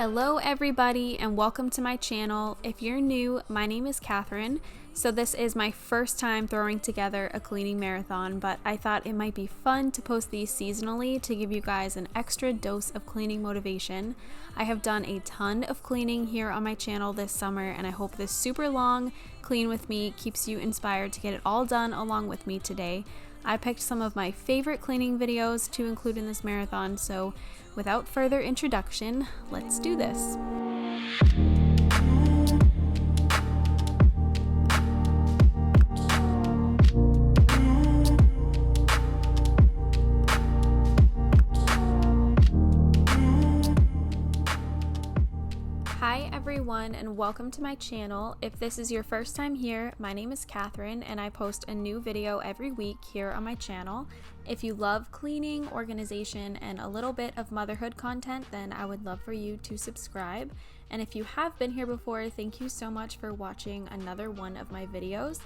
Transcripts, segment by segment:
Hello everybody and welcome to my channel. If you're new, my name is Catherine. So this is my first time throwing together a cleaning marathon, but I thought it might be fun to post these seasonally to give you guys an extra dose of cleaning motivation. I have done a ton of cleaning here on my channel this summer, and I hope this super long clean with me keeps you inspired to get it all done along with me today. I picked some of my favorite cleaning videos to include in this marathon, so without further introduction, let's do this. Hi everyone and welcome to my channel. If this is your first time here, my name is Catherine and I post a new video every week here on my channel. If you love cleaning, organization, and a little bit of motherhood content, then I would love for you to subscribe. And if you have been here before, thank you so much for watching another one of my videos.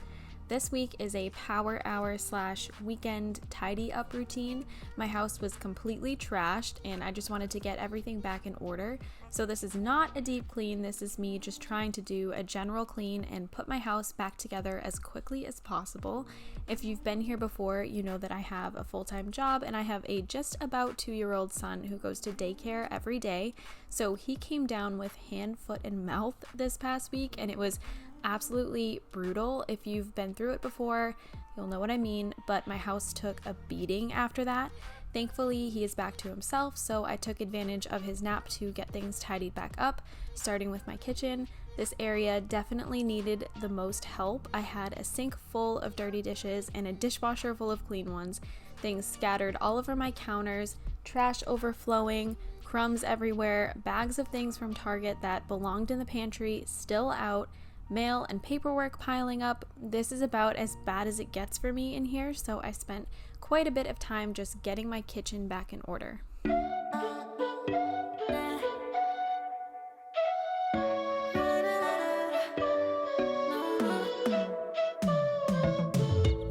This week is a power hour / weekend tidy up routine. My house was completely trashed and I just wanted to get everything back in order. So this is not a deep clean, this is me just trying to do a general clean and put my house back together as quickly as possible. If you've been here before, you know that I have a full-time job and I have a just about 2-year-old son who goes to daycare every day. So he came down with hand, foot, and mouth this past week and it was absolutely brutal. If you've been through it before, you'll know what I mean, but my house took a beating after that. Thankfully, he is back to himself, so I took advantage of his nap to get things tidied back up, starting with my kitchen. This area definitely needed the most help. I had a sink full of dirty dishes and a dishwasher full of clean ones, things scattered all over my counters, trash overflowing, crumbs everywhere, bags of things from Target that belonged in the pantry still out, mail and paperwork piling up. This is about as bad as it gets for me in here, so I spent quite a bit of time just getting my kitchen back in order.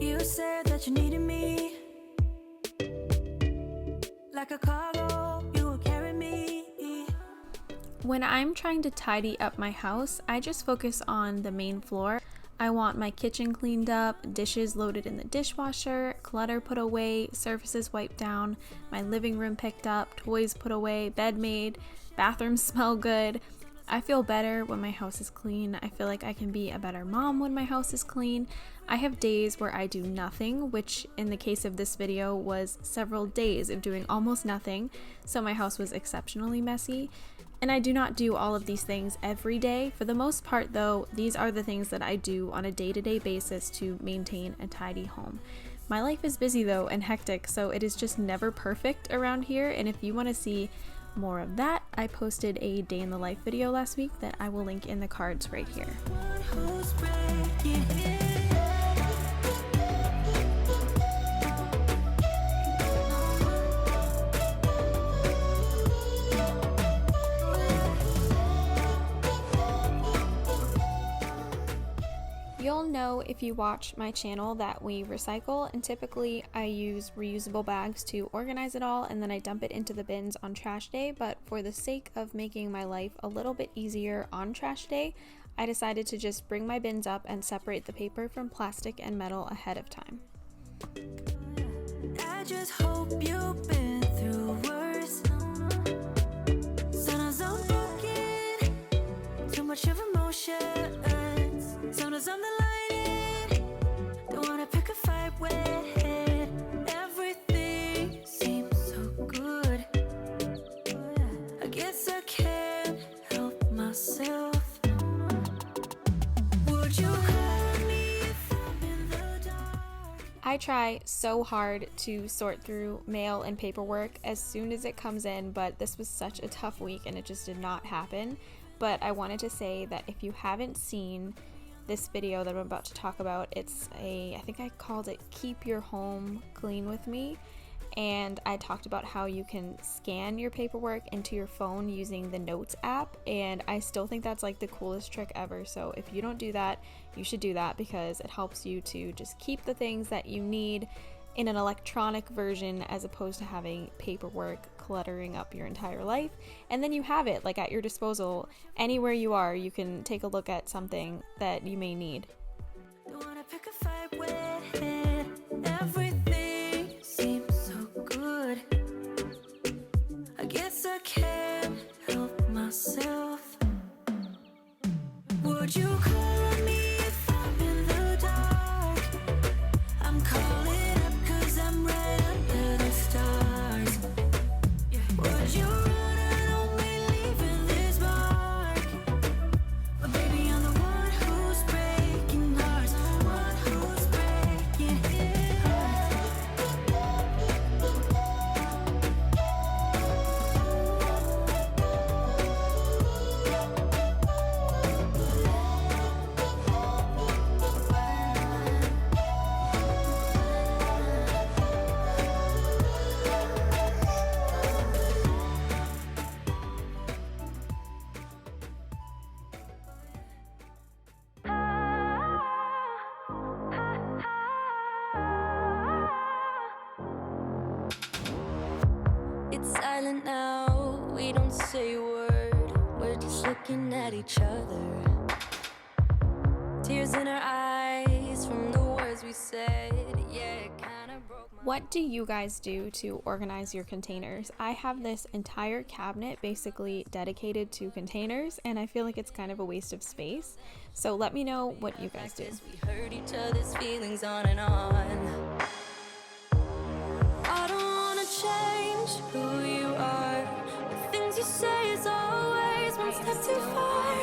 You said that you needed me like a cargo, you will carry me. When I'm trying to tidy up my house, I just focus on the main floor. I want my kitchen cleaned up, dishes loaded in the dishwasher, clutter put away, surfaces wiped down, my living room picked up, toys put away, bed made, bathrooms smell good. I feel better when my house is clean. I feel like I can be a better mom when my house is clean. I have days where I do nothing, which in the case of this video was several days of doing almost nothing, so my house was exceptionally messy. And I do not do all of these things every day. For the most part though, these are the things that I do on a day-to-day basis to maintain a tidy home. My life is busy though and hectic, so it is just never perfect around here, and if you want to see more of that, I posted a day in the life video last week that I will link in the cards right here. You'll know if you watch my channel that we recycle, and typically I use reusable bags to organize it all and then I dump it into the bins on trash day, but for the sake of making my life a little bit easier on trash day, I decided to just bring my bins up and separate the paper from plastic and metal ahead of time. I just hope you've been through worse. Sometimes I'm broken, too much of emotion. Sometimes I'm the lighting, don't wanna pick a fight with. Everything seems so good. I guess I can't help myself. Would you call me if I'm in the dark? I try so hard to sort through mail and paperwork as soon as it comes in, but this was such a tough week and it just did not happen. But I wanted to say that if you haven't seen this video that I'm about to talk about, I think I called it Keep Your Home Clean With Me, and I talked about how you can scan your paperwork into your phone using the Notes app, and I still think that's like the coolest trick ever. So if you don't do that, you should do that because it helps you to just keep the things that you need in an electronic version as opposed to having paperwork cluttering up your entire life. And then you have it like at your disposal. Anywhere you are, you can take a look at something that you may need. Don't wanna pick a fight with it. Everything seems so good. I guess I can't help myself. Would you call me if I'm in the dark? I'm calling up 'cause I'm right under the stars. Would you run and only leaving this mark? But baby, I'm the one who's breaking hearts, one who's breaking hearts. It's silent now, we don't say a word. We're just looking at each other. Tears in our eyes from the words we said. Yeah, it kinda broke my What do you guys do to organize your containers? I have this entire cabinet basically dedicated to containers, and I feel like it's kind of a waste of space. So let me know what you guys do. We hurt each other's feelings on and on. I don't wanna change who you are. The things you say is always one step too far.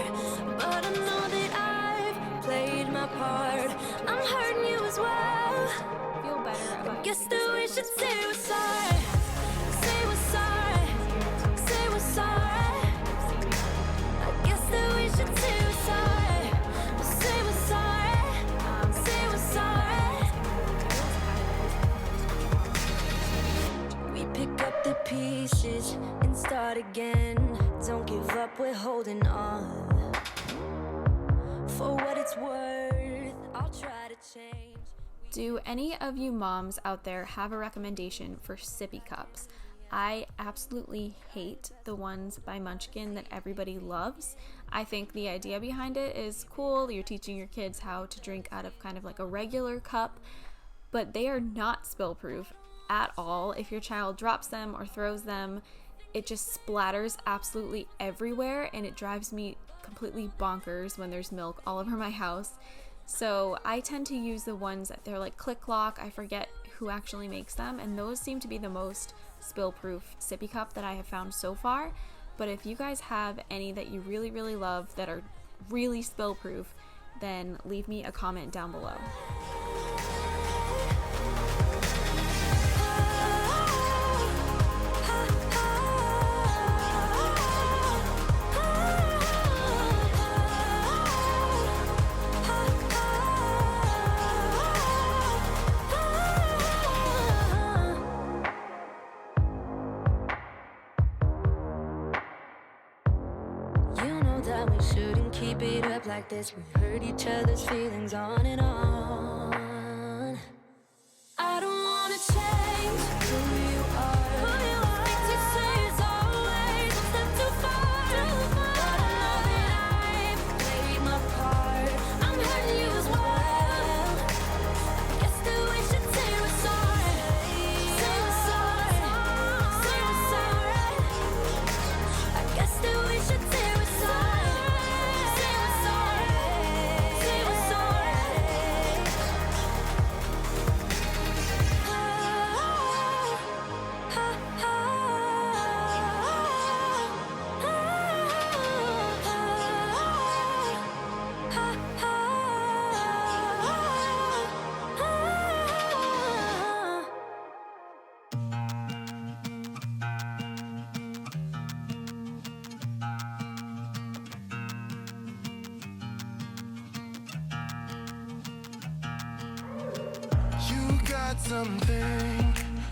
But I know that I've played my part. I'm hurting you as well. Feel better about Guess that we should say we're sorry. Say we're sorry. Say we're sorry. I guess that we should say we're sorry. Say we're sorry. Say we're sorry. We pick up the pieces and start again. Don't give up, we're holding on. For what it's worth, I'll try to change. Do any of you moms out there have a recommendation for sippy cups? I absolutely hate the ones by Munchkin that everybody loves. I think the idea behind it is cool. You're teaching your kids how to drink out of kind of like a regular cup, but they are not spill proof at all. If your child drops them or throws them, it just splatters absolutely everywhere, and it drives me completely bonkers when there's milk all over my house. So I tend to use the ones that they're like Click Lock. I forget who actually makes them, and those seem to be the most spill proof sippy cup that I have found so far. But if you guys have any that you really, really love that are really spill proof, then leave me a comment down below. That we shouldn't keep it up like this. We hurt each other's feelings on and on. I don't wanna change who you are. Things you say is always one step too far. But I know that I've played my part. I'm hurting you as well. Guess that we should say we're sorry. Say we're sorry. Say we're sorry. I guess that we should say we're sorry.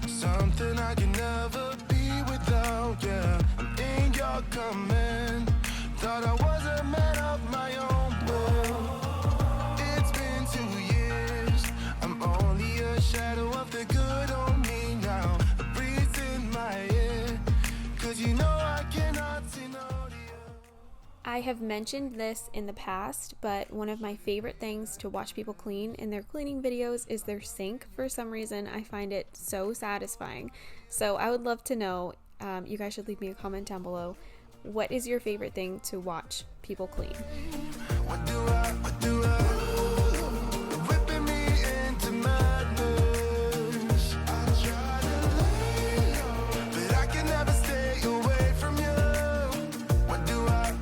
Something I can never be without, yeah. I'm in your command. Thought I was a man of my own, but it's been 2 years. I'm only a shadow of the good I have mentioned this in the past, but one of my favorite things to watch people clean in their cleaning videos is their sink. For some reason, I find it so satisfying. So I would love to know, you guys should leave me a comment down below. What is your favorite thing to watch people clean? What do I, whipping me into madness. I try to lay low, but I can never stay away from you. What do I,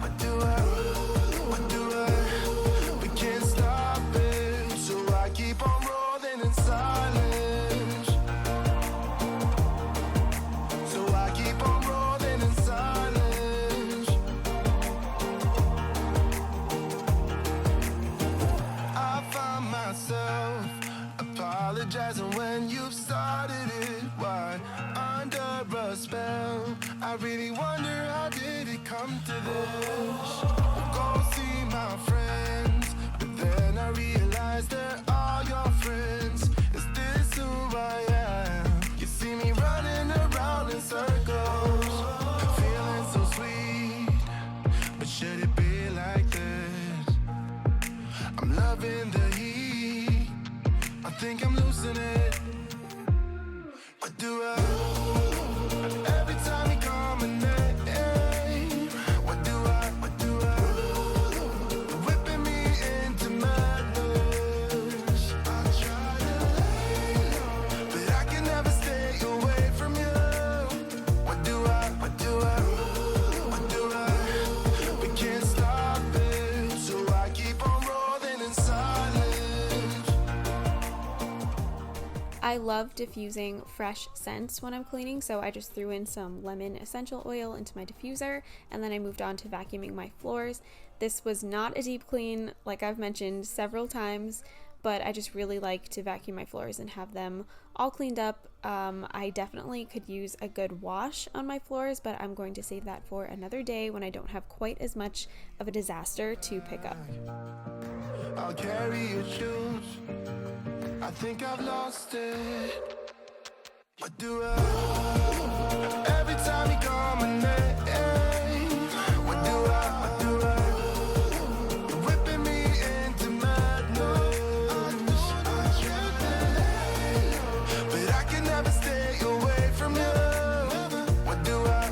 we can't stop it, so I keep on rolling in silence. So I keep on rolling in silence. I find myself apologizing when you've started it. Why? Under a spell, I really wonder how did it come to this? Go see my friends, but then I realize they're all your friends. Is this who I am? You see me running around in circles, feeling so sweet, but should it be like this? I'm loving the heat, I think I'm losing it. What do I, every time you call my name? What do I, whipping me into madness. I try to lay low, but I can never stay away from you. What do I, we can't stop it, so I keep on rolling in silence. I love diffusing fresh scents when I'm cleaning, so I just threw in some lemon essential oil into my diffuser, and then I moved on to vacuuming my floors. This was not a deep clean, like I've mentioned several times, but I just really like to vacuum my floors and have them all cleaned up. I definitely could use a good wash on my floors, but I'm going to save that for another day when I don't have quite as much of a disaster to pick up. I'll carry your shoes, I think I've lost it. What do I, every time you call my name? What do I, you're whipping me into madness. I try to lay low, but I can never stay away from you. What do I,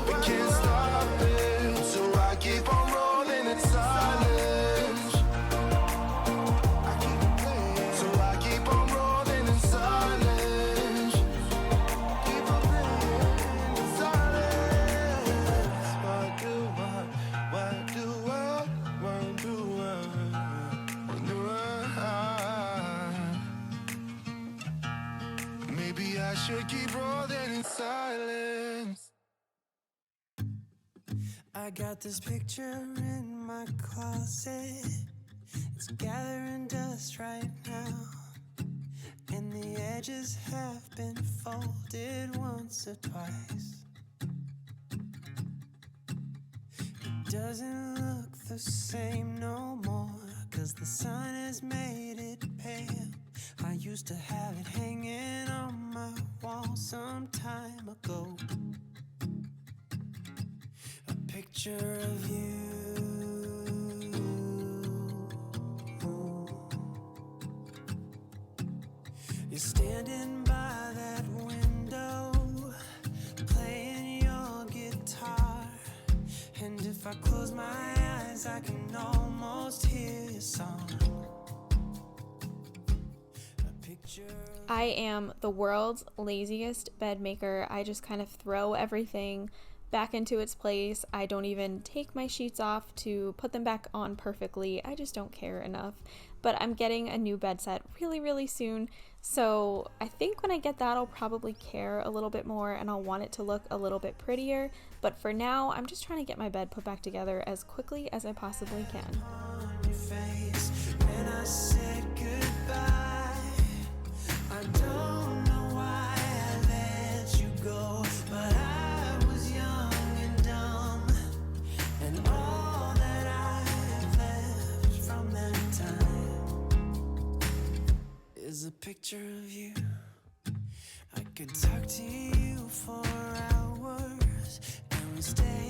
we can't stop it, so I keep on rolling in silence. So I keep on rolling in silence. Keep on rolling in silence. What do I? Maybe I should keep rolling in silence. I got this picture in my closet. It's gathering dust right now, and the edges have been folded once or twice. It doesn't look the same no more, 'cause the sun has made it pale. I used to have it hanging on my wall some time ago. A picture of you. You're standing by that window, playing your guitar. And if I close my eyes, I can almost hear your song. I am the world's laziest bed maker. I just kind of throw everything back into its place. I don't even take my sheets off to put them back on perfectly. I just don't care enough. But I'm getting a new bed set really soon, so I think when I get that I'll probably care a little bit more and I'll want it to look a little bit prettier. But for now, I'm just trying to get my bed put back together as quickly as I possibly can. I don't know why I let you go, but I was young and dumb, and all that I have left from that time is a picture of you. I could talk to you for hours, and we stay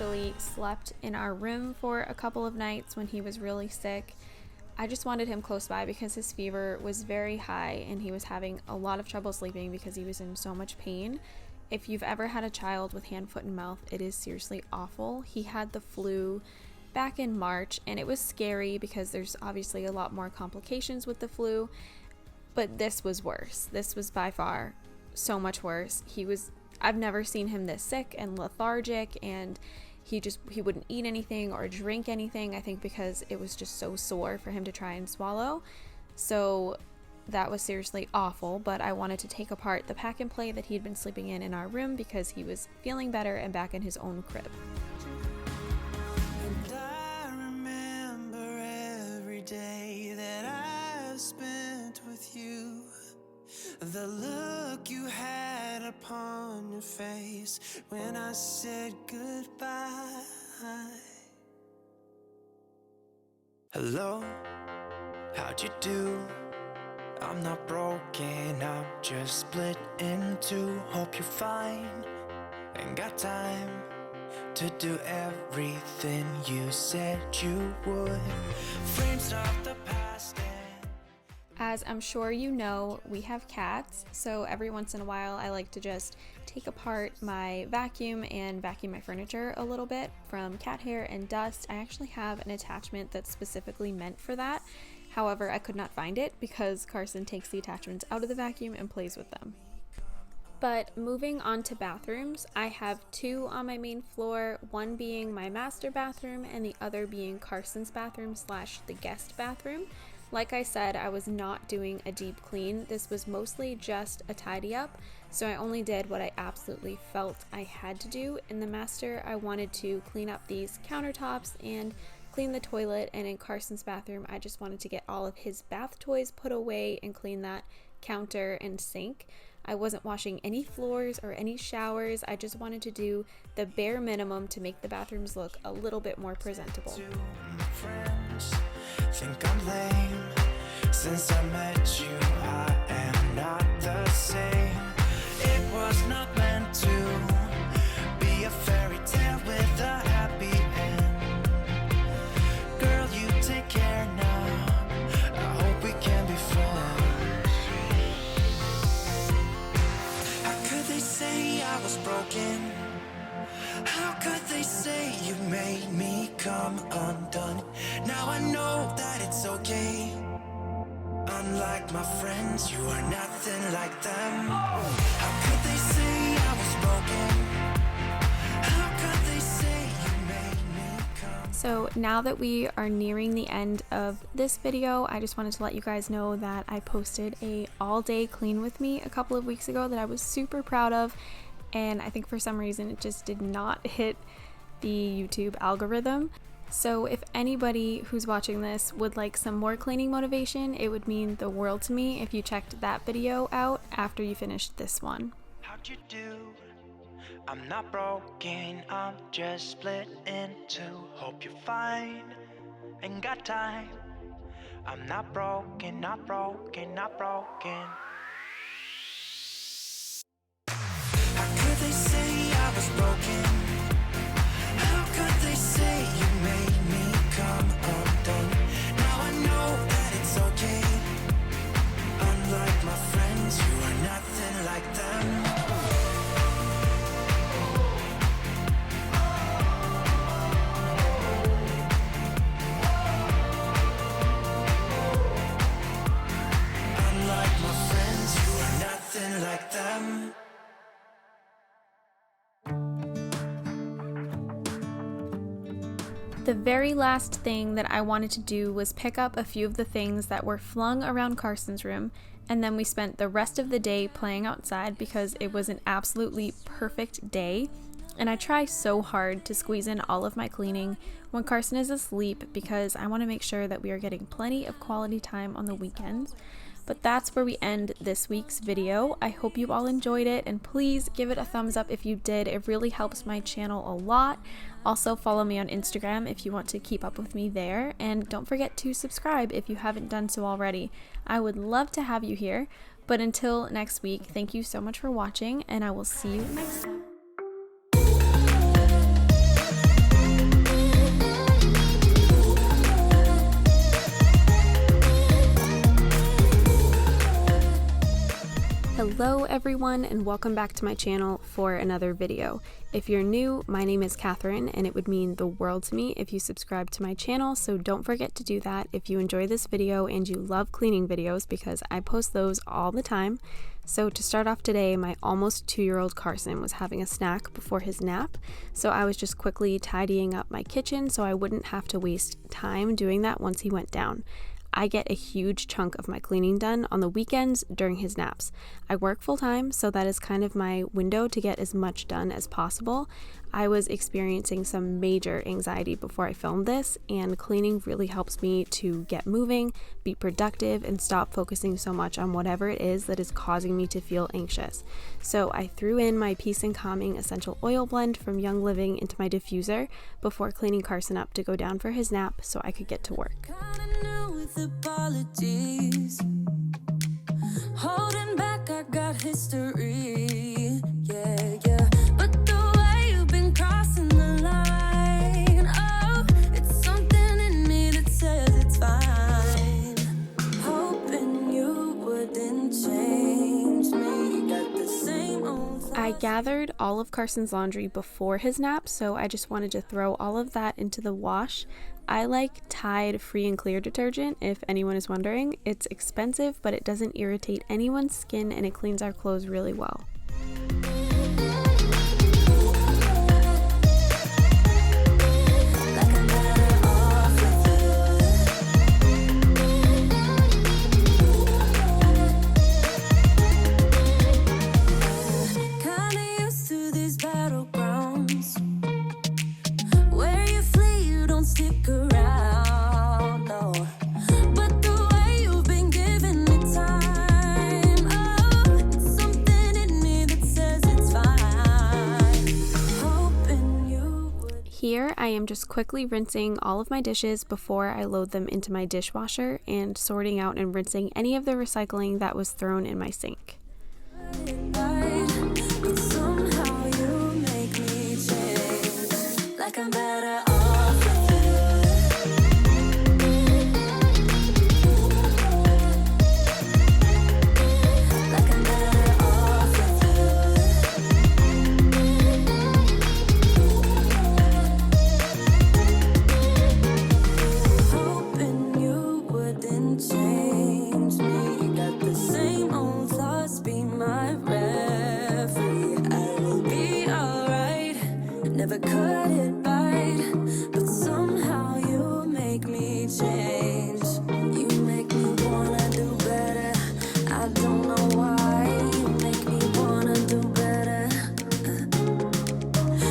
actually slept in our room for a couple of nights when he was really sick. I just wanted him close by because his fever was very high and he was having a lot of trouble sleeping because he was in so much pain. If you've ever had a child with hand, foot, and mouth, it is seriously awful. He had the flu back in March, and it was scary because there's obviously a lot more complications with the flu, but this was worse. This was by far so much worse. I've never seen him this sick and lethargic, and he wouldn't eat anything or drink anything, I think because it was just so sore for him to try and swallow. So that was seriously awful, but I wanted to take apart the pack and play that he'd been sleeping in our room because he was feeling better and back in his own crib. And I remember every day that I've spent with you, the look you had upon your face when I said goodbye. Hello, how'd you do? I'm not broken, I'm just split in two. Hope you're fine, ain't got time to do everything you said you would. Frames of the past. As I'm sure you know, we have cats, so every once in a while I like to just take apart my vacuum and vacuum my furniture a little bit from cat hair and dust. I actually have an attachment that's specifically meant for that. However, I could not find it because Carson takes the attachments out of the vacuum and plays with them. But moving on to bathrooms, I have two on my main floor, one being my master bathroom and the other being Carson's bathroom / the guest bathroom. Like I said, I was not doing a deep clean. This was mostly just a tidy up, so I only did what I absolutely felt I had to do. In the master, I wanted to clean up these countertops and clean the toilet, and in Carson's bathroom, I just wanted to get all of his bath toys put away and clean that counter and sink. I wasn't washing any floors or any showers. I just wanted to do the bare minimum to make the bathrooms look a little bit more presentable. Think I'm lame. Since I met you, I am not the same. It was not meant to be a fairy tale with a happy end. Girl, you take care now. I hope we can be friends. How could they say I was broken? How could they say you made me come undone? Now I know that it's okay. Unlike my friends, you are nothing like them. How could they say I was broken? How could they say you made me come? So now that we are nearing the end of this video, I just wanted to let you guys know that I posted a all-day clean with me a couple of weeks ago that I was super proud of, and I think for some reason it just did not hit the YouTube algorithm. So if anybody who's watching this would like some more cleaning motivation, it would mean the world to me if you checked that video out after you finished this one. How'd you do? I'm not broken, I'm just split in two. Hope you're fine, ain't got time. I'm not broken, not broken, not broken. How could they say I was broken? How could they say you made me come undone? Now I know that it's okay. Unlike my friends, you are nothing like them. Unlike my friends, you are nothing like them. The very last thing that I wanted to do was pick up a few of the things that were flung around Carson's room, and then we spent the rest of the day playing outside because it was an absolutely perfect day. And I try so hard to squeeze in all of my cleaning when Carson is asleep because I want to make sure that we are getting plenty of quality time on the weekends. But that's where we end this week's video. I hope you all enjoyed it, and please give it a thumbs up if you did. It really helps my channel a lot. Also follow me on Instagram if you want to keep up with me there, and don't forget to subscribe if you haven't done so already. I would love to have you here, but until next week, thank you so much for watching, and I will see you next time. Hello everyone, and welcome back to my channel for another video. If you're new, my name is Catherine, and it would mean the world to me if you subscribe to my channel, so don't forget to do that if you enjoy this video and you love cleaning videos, because I post those all the time. So to start off today, my almost 2-year-old Carson was having a snack before his nap, so I was just quickly tidying up my kitchen so I wouldn't have to waste time doing that once he went down. I get a huge chunk of my cleaning done on the weekends during his naps. I work full-time, so that is kind of my window to get as much done as possible. I was experiencing some major anxiety before I filmed this, and cleaning really helps me to get moving, be productive, and stop focusing so much on whatever it is that is causing me to feel anxious. So I threw in my Peace and Calming Essential Oil Blend from Young Living into my diffuser before cleaning Carson up to go down for his nap so I could get to work. Apologies. Holding back, I got history. Yeah. But the way you've been crossing the line, oh, it's something in me that says it's fine. Hoping you wouldn't change me. Got the same old. I gathered all of Carson's laundry before his nap, so I just wanted to throw all of that into the wash. I like Tide Free and Clear detergent, if anyone is wondering. It's expensive, but it doesn't irritate anyone's skin and it cleans our clothes really well. Here I am just quickly rinsing all of my dishes before I load them into my dishwasher and sorting out and rinsing any of the recycling that was thrown in my sink. Never cut it right, but somehow you make me change. You make me wanna do better. I don't know why. You make me wanna do better.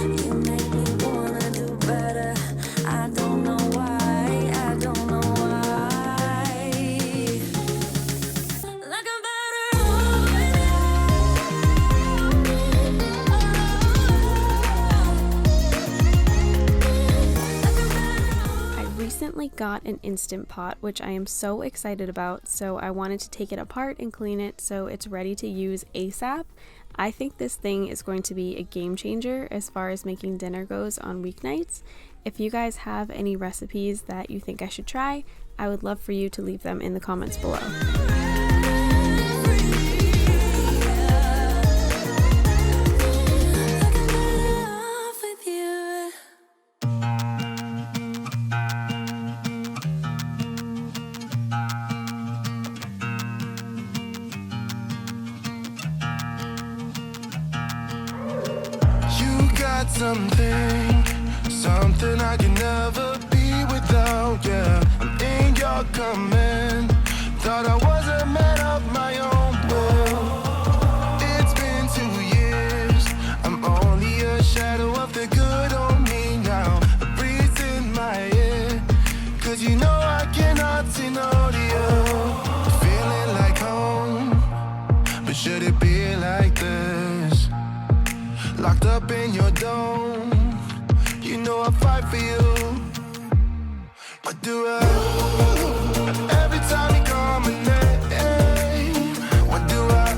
You make me wanna do better. I don't know why. I don't know why. Like I'm better off with Recently got an Instant Pot, which I am so excited about, so I wanted to take it apart and clean it so it's ready to use ASAP. I think this thing is going to be a game changer as far as making dinner goes on weeknights. If you guys have any recipes that you think I should try, I would love for you to leave them in the comments below. Something I can never be without, yeah. I'm in your command. Thought I was a man of my own will. It's been 2 years. I'm only a shadow of the good on me now. A breeze in my ear, 'cause you know I cannot say no to you. Feeling like home, but should it be like this? Locked up in your dome, you know I fight for you. What do I do? Every time you call my name, what do I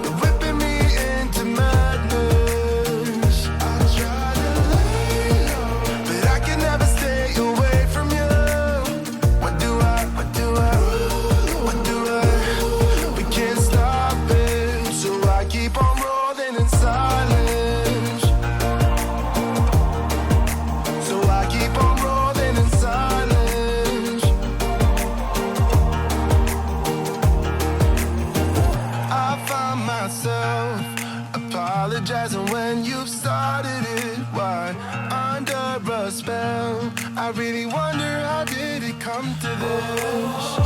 You're whipping me into madness. I try to let go, but I can never stay away from you. What do I We can't stop spell. I really wonder how did it come to this?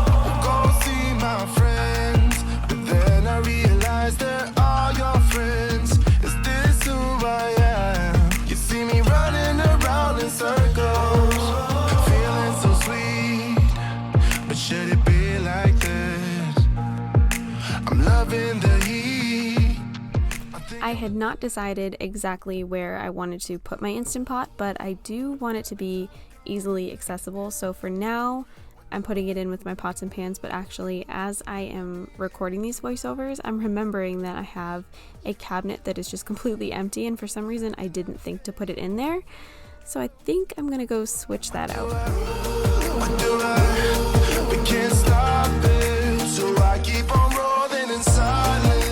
Go see my friends, but then I realized they're all your friends. Is this who I am? You see me running around in circles, feeling so sweet, but should it be like this? I'm loving the heat. I had not decided exactly where I wanted to put my Instant Pot, but I do want it to be easily accessible. So for now, I'm putting it in with my pots and pans, but actually as I am recording these voiceovers, I'm remembering that I have a cabinet that is just completely empty, and for some reason I didn't think to put it in there. So I think I'm gonna go switch that out. We can't stop it, so I keep on rolling in silence.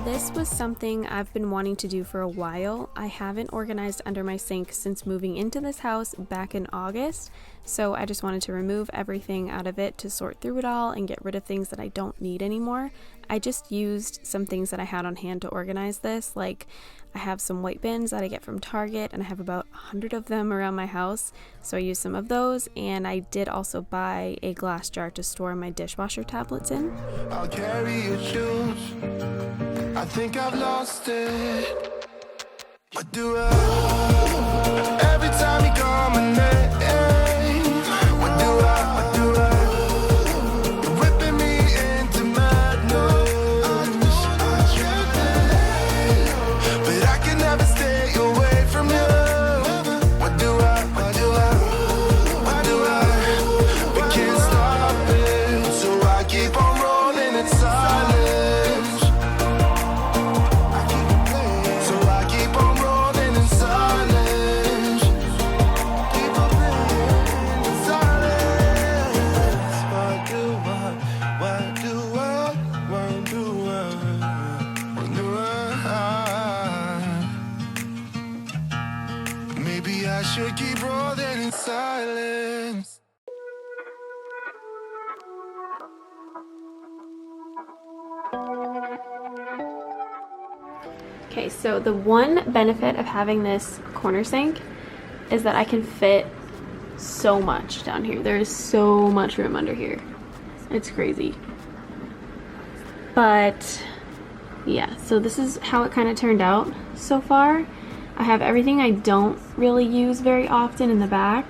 This was something I've been wanting to do for a while. I haven't organized under my sink since moving into this house back in August, so I just wanted to remove everything out of it to sort through it all and get rid of things that I don't need anymore. I just used some things that I had on hand to organize this, like I have some white bins that I get from Target, and I have about 100 of them around my house, so I used some of those, and I did also buy a glass jar to store my dishwasher tablets in. I'll carry your shoes. I think I've lost it. What do I? Every time you call my name, what do I? You're whipping me into madness. But I can never stay away from you. What do I? We can't stop it, so I keep on rolling in silence. So I keep on rolling in silence. Keep on rolling in silence. What do I? Maybe I should keep rolling in silence. Okay, so the one benefit of having this corner sink is that I can fit so much down here. There is so much room under here. It's crazy. But yeah, so this is how it kind of turned out so far. I have everything I don't really use very often in the back,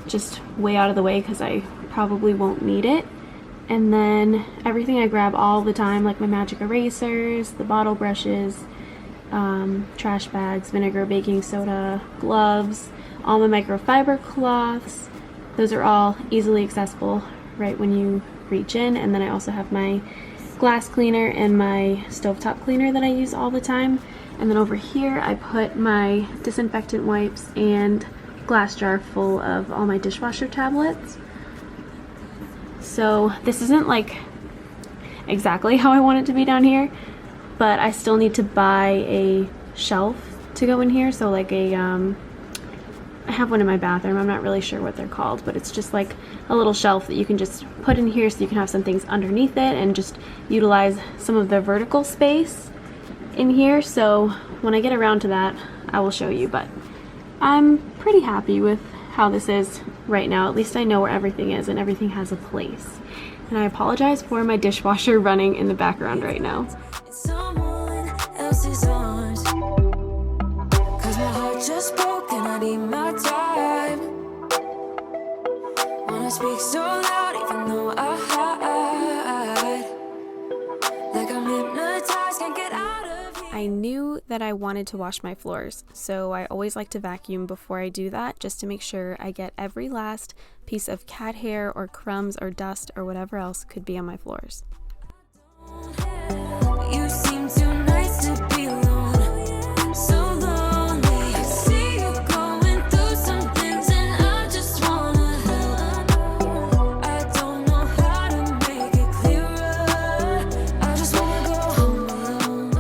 just way out of the way because I probably won't need it. And then everything I grab all the time, like my magic erasers, the bottle brushes, trash bags, vinegar, baking soda, gloves, all my microfiber cloths. Those are all easily accessible right when you reach in. And then I also have my glass cleaner and my stovetop cleaner that I use all the time. And then over here I put my disinfectant wipes and glass jar full of all my dishwasher tablets. So this isn't like exactly how I want it to be down here, but I still need to buy a shelf to go in here. So like I have one in my bathroom. I'm not really sure what they're called, but it's just like a little shelf that you can just put in here so you can have some things underneath it and just utilize some of the vertical space in here. So when I get around to that, I will show you, but I'm pretty happy with how this is right now. At least I know where everything is and everything has a place. And I apologize for my dishwasher running in the background right now. It's someone else's arms. 'Cause my heart just broke and I need my time. Wanna speak so loud even though I hide. Like I'm hypnotized, can't get out of here. I knew that I wanted to wash my floors, so I always like to vacuum before I do that, just to make sure I get every last piece of cat hair or crumbs or dust or whatever else could be on my floors. You seem too nice to be alone. So lonely. I see you going through some things and I just wanna help. I don't know how to make it clearer. I just wanna go home alone.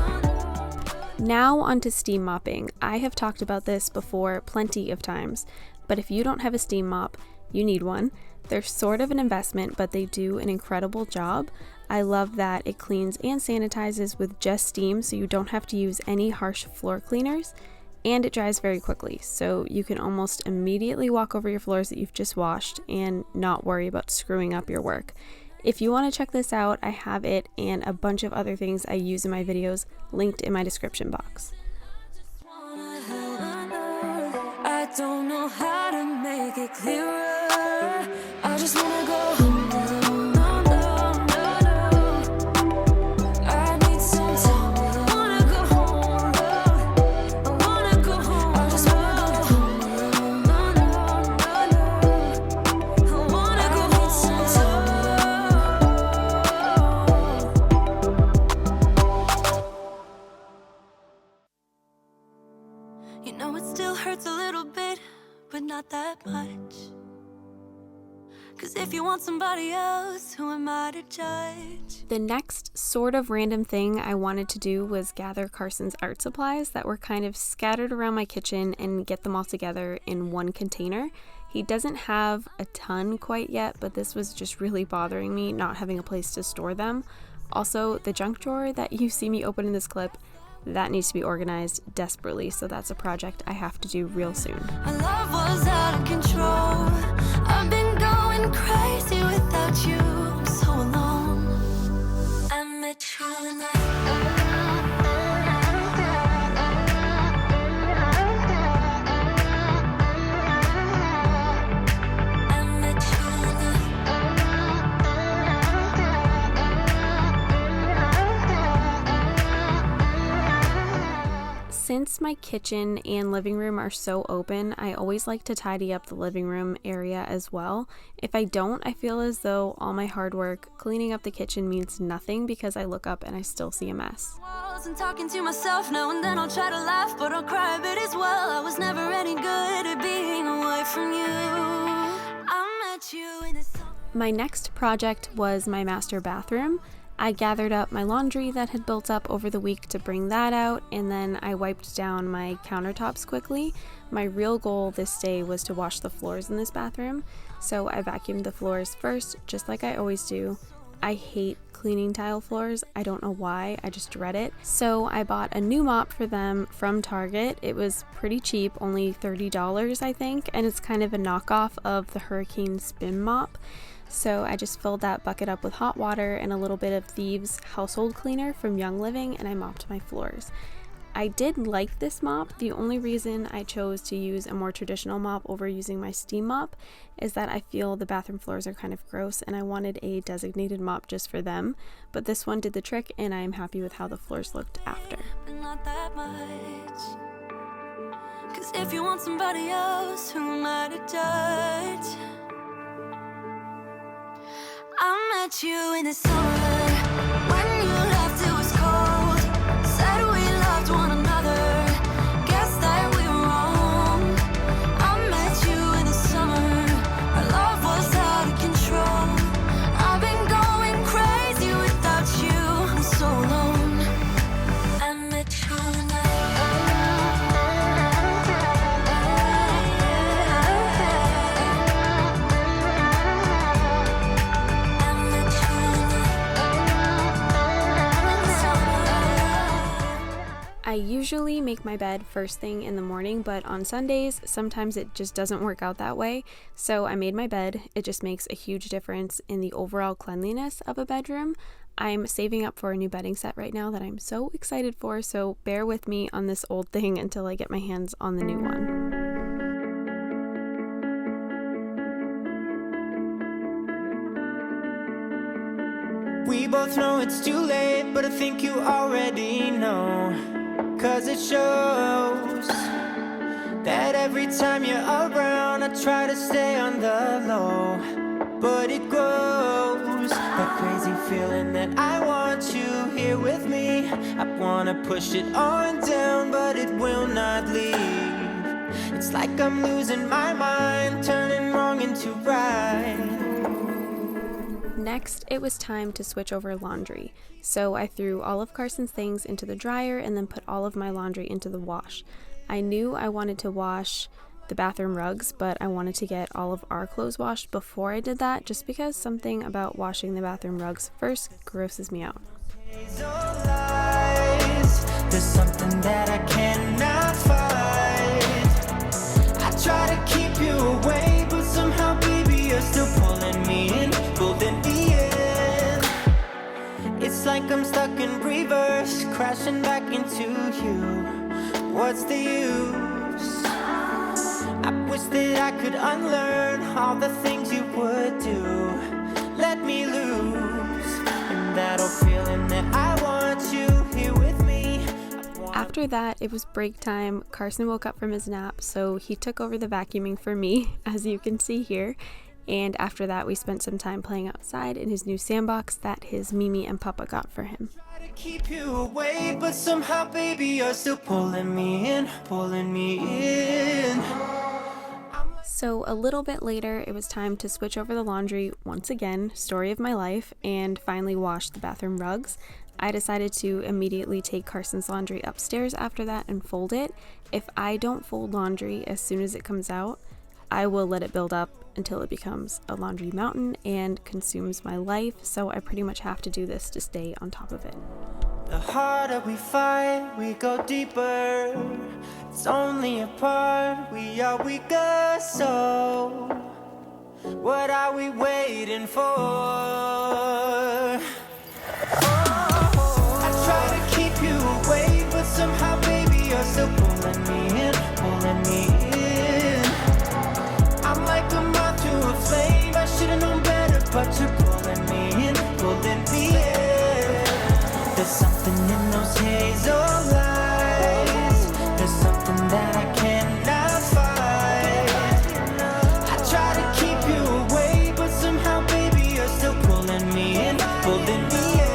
Now onto steam mopping. I have talked about this before plenty of times, but if you don't have a steam mop, you need one. They're sort of an investment, but they do an incredible job. I love that it cleans and sanitizes with just steam, so you don't have to use any harsh floor cleaners. and it dries very quickly, so you can almost immediately walk over your floors that you've just washed and not worry about screwing up your work. If you want to check this out, I have it and a bunch of other things I use in my videos linked in my description box. I don't know how to make it clearer. I just wanna go home. No, no, no, no. I need some time. I wanna go home. I wanna go home. I just wanna go home. No, no, no, no. I wanna go home. Some time. You know it still hurts a little bit, but not that much. 'Cause if you want somebody else, who am I to judge? The next sort of random thing I wanted to do was gather Carson's art supplies that were kind of scattered around my kitchen and get them all together in one container. He doesn't have a ton quite yet, but this was just really bothering me, not having a place to store them. Also, the junk drawer that you see me open in this clip, that needs to be organized desperately, so that's a project I have to do real soon. Our love was out of control. I've been going crazy without you. I'm so alone. I met you and Since my kitchen and living room are so open, I always like to tidy up the living room area as well. If I don't, I feel as though all my hard work cleaning up the kitchen means nothing because I look up and I still see a mess. and talking to myself now and then. I'll try to laugh, but I'll cry a bit as well. I was never any good at being away from you. I met you in the summer. My next project was my master bathroom. I gathered up my laundry that had built up over the week to bring that out, and then I wiped down my countertops quickly. My real goal this day was to wash the floors in this bathroom, so I vacuumed the floors first, just like I always do. I hate cleaning tile floors. I don't know why, I just dread it. So I bought a new mop for them from Target. It was pretty cheap, only $30 I think, and it's kind of a knockoff of the Hurricane Spin Mop. So I just filled that bucket up with hot water and a little bit of Thieves household cleaner from Young Living, and I mopped my floors. I did like this mop. The only reason I chose to use a more traditional mop over using my steam mop is that I feel the bathroom floors are kind of gross and I wanted a designated mop just for them. But this one did the trick and I am happy with how the floors looked after. But not that much. 'Cause if you want somebody else, who am I to judge? I met you in the summer when you left, it was cold. Said we loved one another. Guess that we were wrong. I met you in the summer. Our love was out of control. I've been going crazy without you. I'm so alone. I met you and I usually make my bed first thing in the morning, but on Sundays, sometimes it just doesn't work out that way. So I made my bed. It just makes a huge difference in the overall cleanliness of a bedroom. I'm saving up for a new bedding set right now that I'm so excited for, so bear with me on this old thing until I get my hands on the new one. We both know it's too late, but I think you already know. 'Cause it shows that every time you're around, I try to stay on the low, but it grows. That crazy feeling that I want you here with me. I wanna push it on down, but it will not leave. It's like I'm losing my mind, turning wrong into right. Next, it was time to switch over laundry. So I threw all of Carson's things into the dryer and then put all of my laundry into the wash. I knew I wanted to wash the bathroom rugs, but I wanted to get all of our clothes washed before I did that, just because something about washing the bathroom rugs first grosses me out. There's something that I cannot fight. talking to you. What's the use? I wish that I could unlearn all the things you would do. Let me loose in that old feeling that I want you here with me. After that, it was break time. Carson woke up from his nap, so he took over the vacuuming for me, as you can see here. And after that, we spent some time playing outside in his new sandbox that his Mimi and Papa got for him. Try to keep you away, but somehow, baby, you're still pulling me in, pulling me in. So a little bit later, it was time to switch over the laundry once again, story of my life, and finally wash the bathroom rugs. I decided to immediately take Carson's laundry upstairs after that and fold it. If I don't fold laundry as soon as it comes out, I will let it build up until it becomes a laundry mountain and consumes my life, so I pretty much have to do this to stay on top of it. The harder we fight, we go deeper. It's only a part, we are weaker, so what are we waiting for? I try to keep you away, but somehow, baby, you're still pulling me in, pulling me in. I'm like a moth to a flame, I should've known better, but you're pulling me in, pulling me in. There's something in those hazel eyes, there's something that I cannot fight. I try to keep you away, but somehow, baby, you're still pulling me in, pulling me in.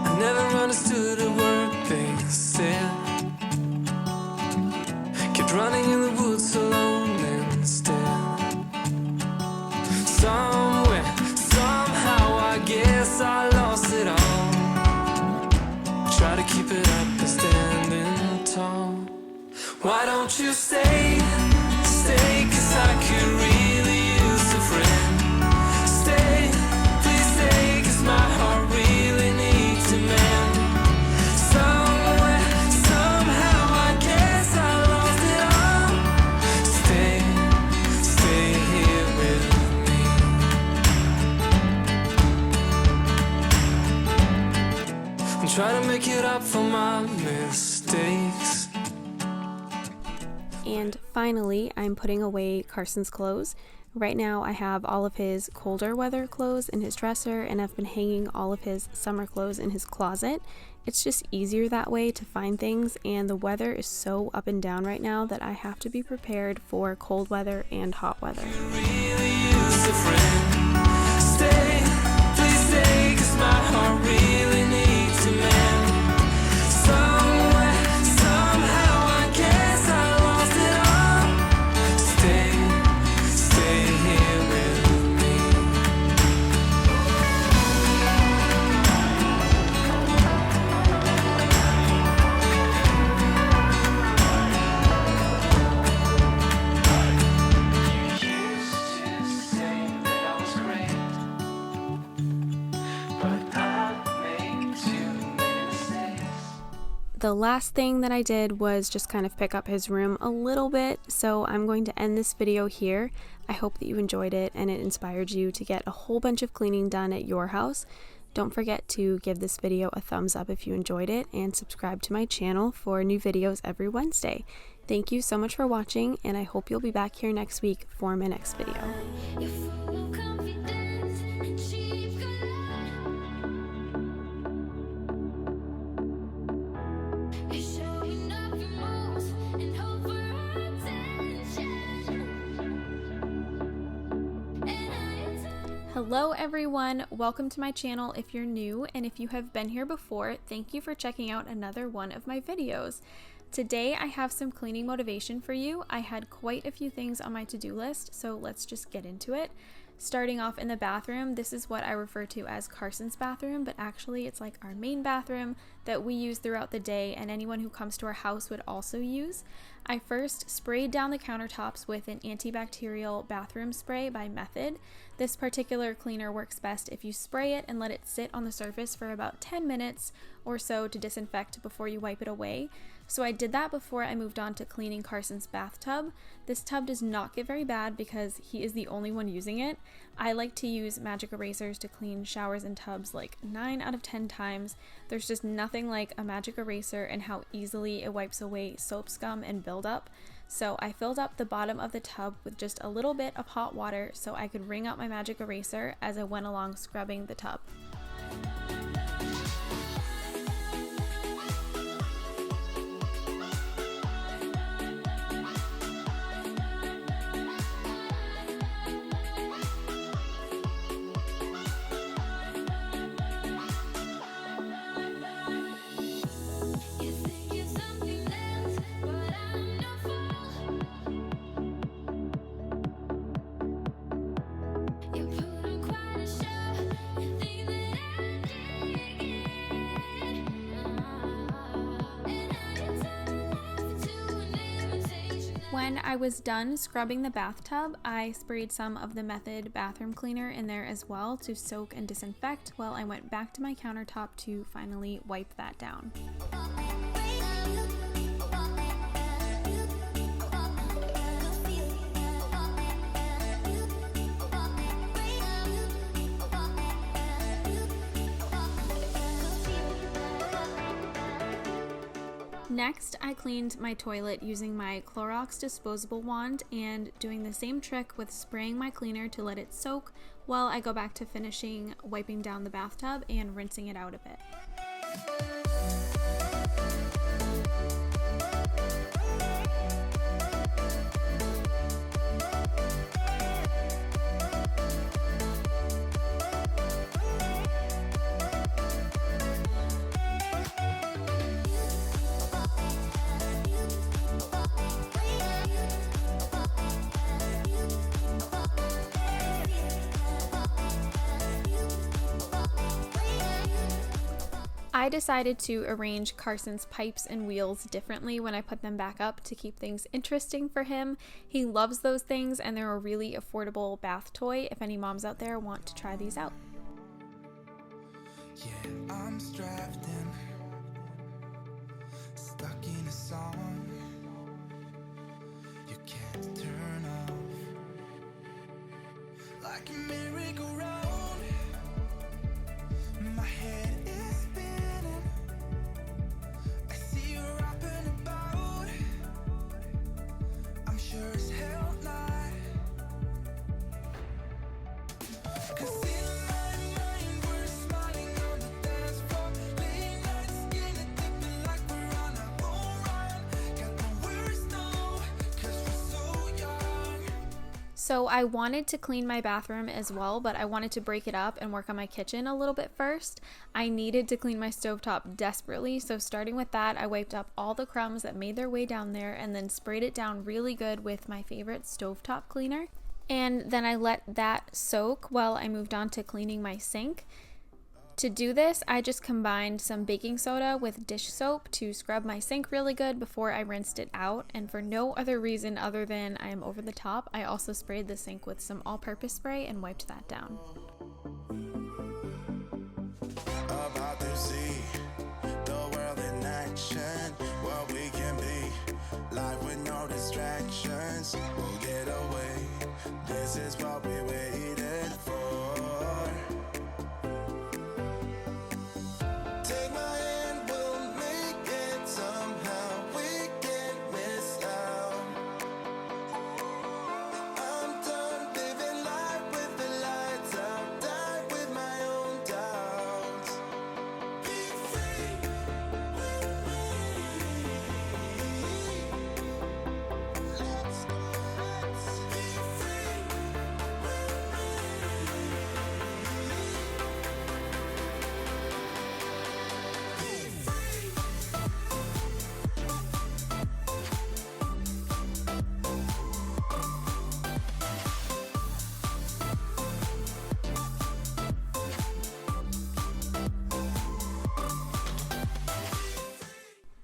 I never understood a word they said. Kept running in the woods alone instead. Somewhere, somehow, I guess I lost it all. I try to keep it up and standing tall. Why don't you stay, stay, 'cause I could really use a friend. Stay, please stay, 'cause my heart really needs a man. Somewhere, somehow, I guess I lost it all. Stay, stay here with me. And try to make it up for my mistakes. And finally, I'm putting away Carson's clothes. Right now, I have all of his colder weather clothes in his dresser, and I've been hanging all of his summer clothes in his closet. It's just easier that way to find things, and the weather is so up and down right now that I have to be prepared for cold weather and hot weather. Really use a friend. Stay, please stay, 'cause my heart really needs a man. Somewhere, somehow, I guess I lost it all. Stay, stay here with me. You used to say that I was great, but I made too many mistakes. The last thing that I did was just kind of pick up his room a little bit, so I'm going to end this video here. I hope that you enjoyed it and it inspired you to get a whole bunch of cleaning done at your house. Don't forget to give this video a thumbs up if you enjoyed it, and subscribe to my channel for new videos every Wednesday. Thank you so much for watching, and I hope you'll be back here next week for my next video. You're full of confidence and cheap galore. You're showing off your moves and hope for attention. Hello everyone, welcome to my channel if you're new, and if you have been here before, thank you for checking out another one of my videos. Today I have some cleaning motivation for you. I had quite a few things on my to-do list, so let's just get into it. Starting off in the bathroom, this is what I refer to as Carson's bathroom, but actually it's like our main bathroom that we use throughout the day and anyone who comes to our house would also use. I first sprayed down the countertops with an antibacterial bathroom spray by Method. This particular cleaner works best if you spray it and let it sit on the surface for about 10 minutes or so to disinfect before you wipe it away. So I did that before I moved on to cleaning Carson's bathtub. This tub does not get very bad because he is the only one using it. I like to use magic erasers to clean showers and tubs like 9 out of 10 times. There's just nothing like a magic eraser and how easily it wipes away soap scum and buildup. So I filled up the bottom of the tub with just a little bit of hot water so I could wring out my magic eraser as I went along scrubbing the tub. When I was done scrubbing the bathtub, I sprayed some of the Method bathroom cleaner in there as well to soak and disinfect while I went back to my countertop to finally wipe that down. Next, I cleaned my toilet using my Clorox disposable wand and doing the same trick with spraying my cleaner to let it soak while I go back to finishing wiping down the bathtub and rinsing it out a bit. I decided to arrange Carson's pipes and wheels differently when I put them back up to keep things interesting for him. He loves those things and they're a really affordable bath toy if any moms out there want to try these out. Yeah, I'm strapped in, stuck in a song you can't turn off, like a merry-go-round. My head is spinning, I see you rapping about, I'm sure as hell not, 'cause in my mind we're smiling on the dance floor, late nights skinny dipping like we're on our own run, got no worries, no, 'cause we're so young. So I wanted to clean my bathroom as well, but I wanted to break it up and work on my kitchen a little bit first. I needed to clean my stovetop desperately, so starting with that, I wiped up all the crumbs that made their way down there and then sprayed it down really good with my favorite stovetop cleaner. And then I let that soak while I moved on to cleaning my sink. To do this, I just combined some baking soda with dish soap to scrub my sink really good before I rinsed it out, and for no other reason other than I am over the top, I also sprayed the sink with some all-purpose spray and wiped that down. About to see the world in action, what we can be, life with no distractions, we'll get away, this is what we waited for. Take my hand, we'll make it somehow, we can't miss out. I'm done living life with the lights out, die with my own doubts. Be free with me. Let's be free with me.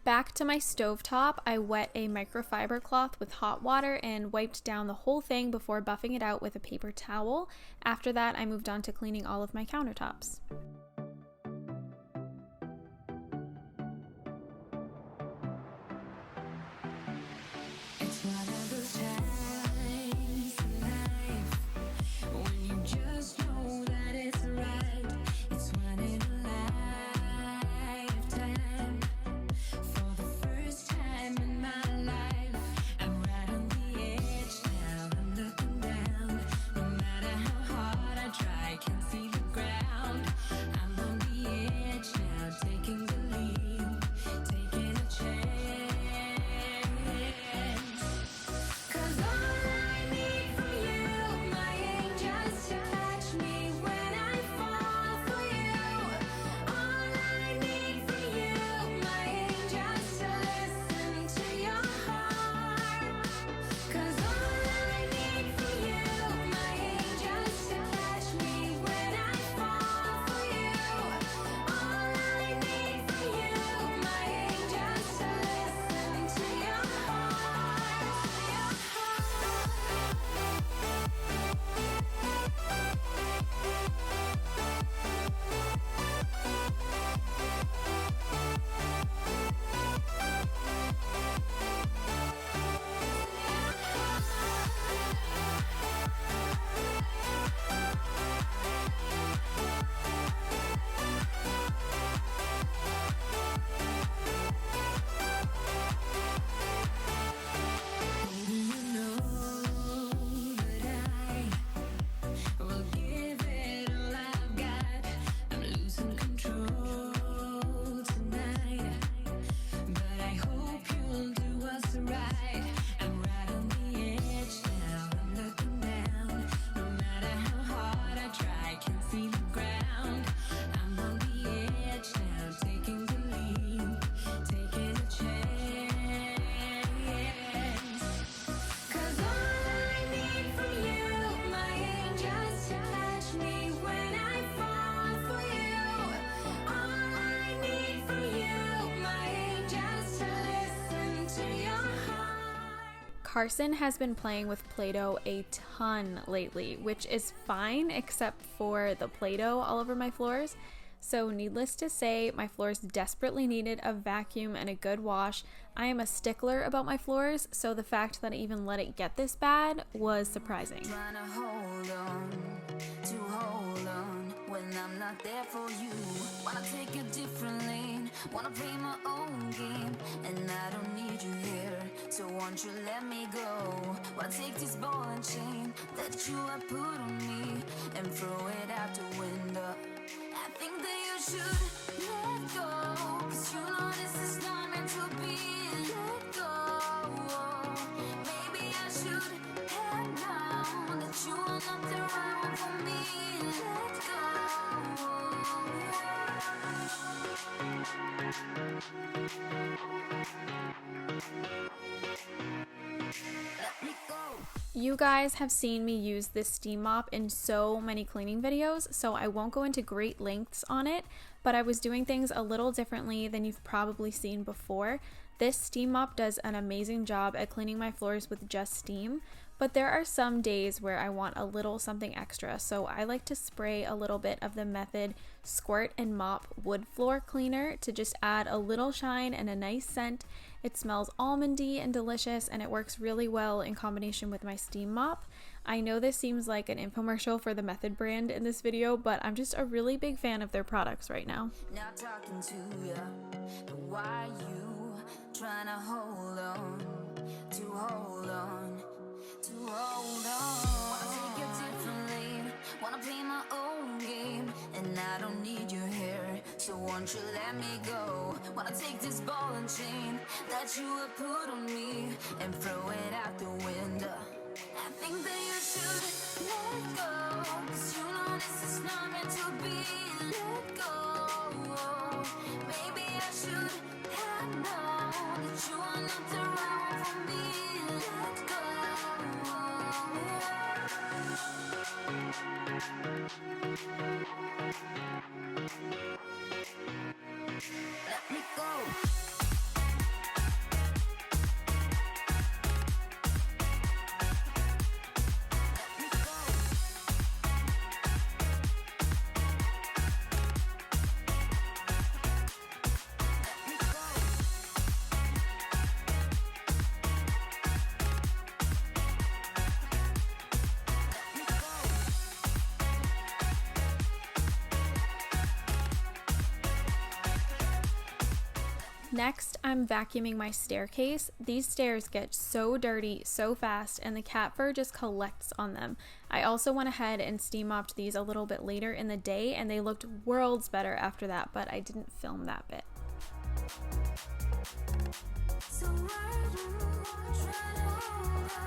Back to my stovetop, I wet a microfiber cloth with hot water and wiped down the whole thing before buffing it out with a paper towel. After that, I moved on to cleaning all of my countertops. Carson has been playing with Play-Doh a ton lately, which is fine except for the Play-Doh all over my floors. So needless to say, my floors desperately needed a vacuum and a good wash. I am a stickler about my floors, so the fact that I even let it get this bad was surprising. Trying to hold on when I'm not there for you. Wanna take a different lane, wanna play my own game, and I don't need you here, so won't you let me go? Wanna take this ball and chain that you have put on me and throw it out the window. I think that you should let go, 'cause you know this is not meant to be. Let go. Maybe I should have known that you are not the right one for me. Let go. Let me go. You guys have seen me use this steam mop in so many cleaning videos, so I won't go into great lengths on it, but I was doing things a little differently than you've probably seen before. This steam mop does an amazing job at cleaning my floors with just steam, but there are some days where I want a little something extra, so I like to spray a little bit of the Method Squirt and Mop Wood Floor Cleaner to just add a little shine and a nice scent. It smells almondy and delicious, and it works really well in combination with my steam mop. I know this seems like an infomercial for the Method brand in this video, but I'm just a really big fan of their products right now. Now talking to you, why you trying to hold on, to hold on, to hold on. Wanna take a different lane, wanna play my own game, and I don't need you here, so won't you let me go? Wanna take this ball and chain that you have put on me and throw it out the window. I think that you should let go, 'cause you know this is not meant to be. Let go. Maybe I should have known that you are not the right one for me. Let go. Let me go. Next, I'm vacuuming my staircase. These stairs get so dirty so fast, and the cat fur just collects on them. I also went ahead and steam mopped these a little bit later in the day, and they looked worlds better after that, but I didn't film that bit. So why do you try to hold on?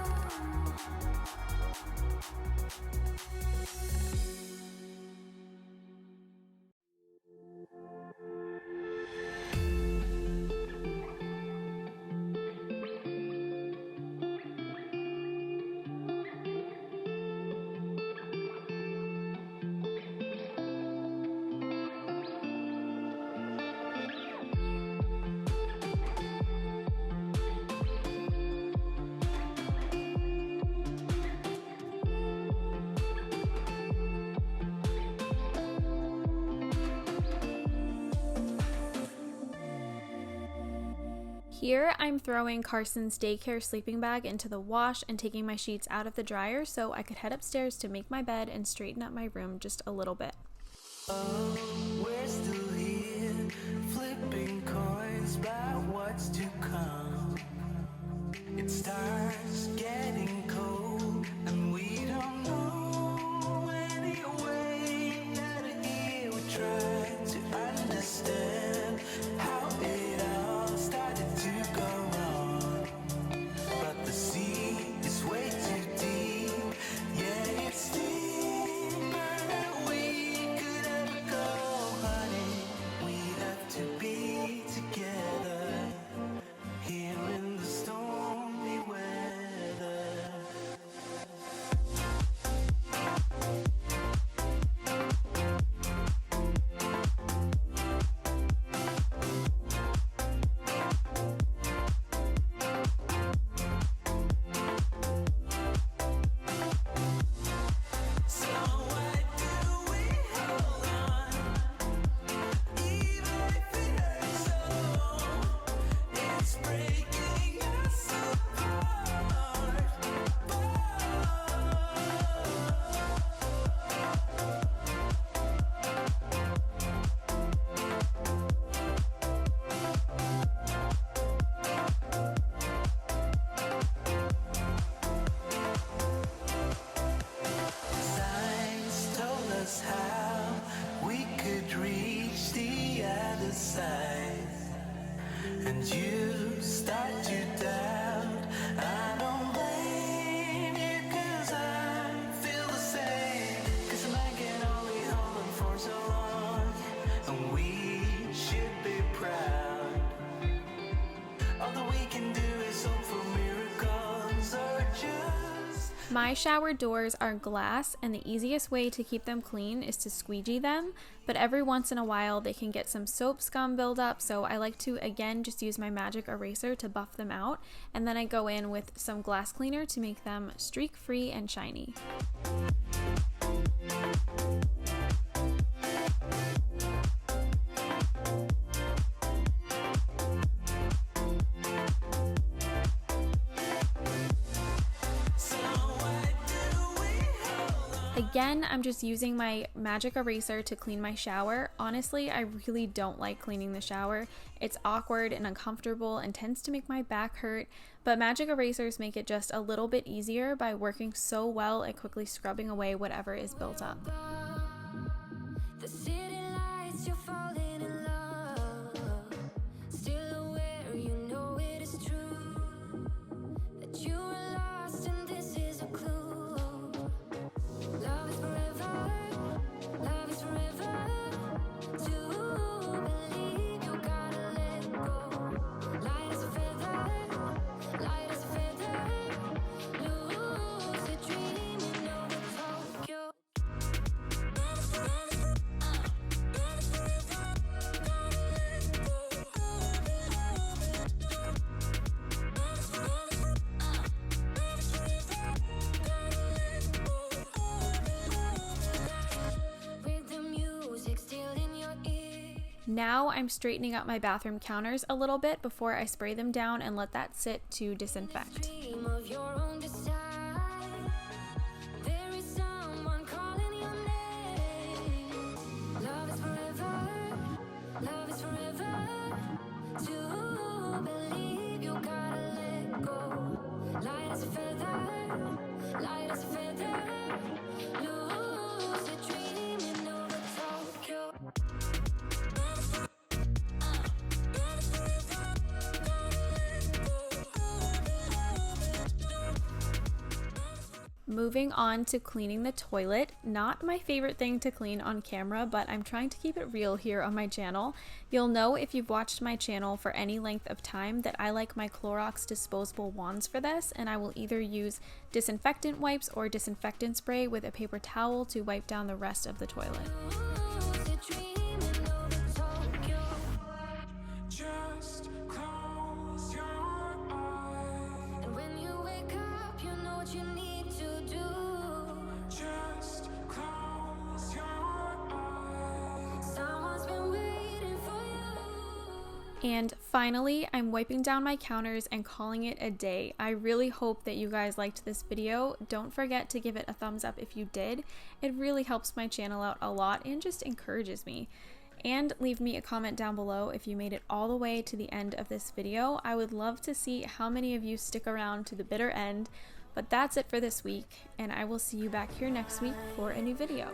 Here, I'm throwing Carson's daycare sleeping bag into the wash and taking my sheets out of the dryer so I could head upstairs to make my bed and straighten up my room just a little bit. Oh, we're still here, flipping coins about what's to come. It starts getting cold, and we don't know any way out of here. We try to understand how it all started to go wrong, but the sea is way too deep. Yeah, it's deeper than we could ever go, honey. We have to be together here in the stormy weather. My shower doors are glass, and the easiest way to keep them clean is to squeegee them, but every once in a while they can get some soap scum buildup, so I like to again just use my magic eraser to buff them out, and then I go in with some glass cleaner to make them streak free and shiny. Again, I'm just using my magic eraser to clean my shower. Honestly, I really don't like cleaning the shower. It's awkward and uncomfortable and tends to make my back hurt, but magic erasers make it just a little bit easier by working so well at quickly scrubbing away whatever is built up. The city lights, you're falling in love. Still aware, you know it is true that you are lost and this is a clue. Love is forever, love is forever. To believe you gotta let go. Light as a feather, light as a feather. Lucid dreaming over Tokyo. With the music still in your ear. Now I'm straightening up my bathroom counters a little bit before I spray them down and let that sit to disinfect. Dream of your own desire. There is someone calling your name. Love is forever. Love is forever. To believe you gotta let go. Light as a feather. Light as a feather. Lucid dreaming over Tokyo. Moving on to cleaning the toilet. Not my favorite thing to clean on camera, but I'm trying to keep it real here on my channel. You'll know if you've watched my channel for any length of time that I like my Clorox disposable wands for this, and I will either use disinfectant wipes or disinfectant spray with a paper towel to wipe down the rest of the toilet. Lucid dreaming over Tokyo. Just close your eyes. And when you wake up, you know what you need to do. Just close your eyes. Someone's been waiting for you. And finally, I'm wiping down my counters and calling it a day. I really hope that you guys liked this video. Don't forget to give it a thumbs up if you did. It really helps my channel out a lot and just encourages me. And leave me a comment down below if you made it all the way to the end of this video. I would love to see how many of you stick around to the bitter end. But that's it for this week, and I will see you back here next week for a new video.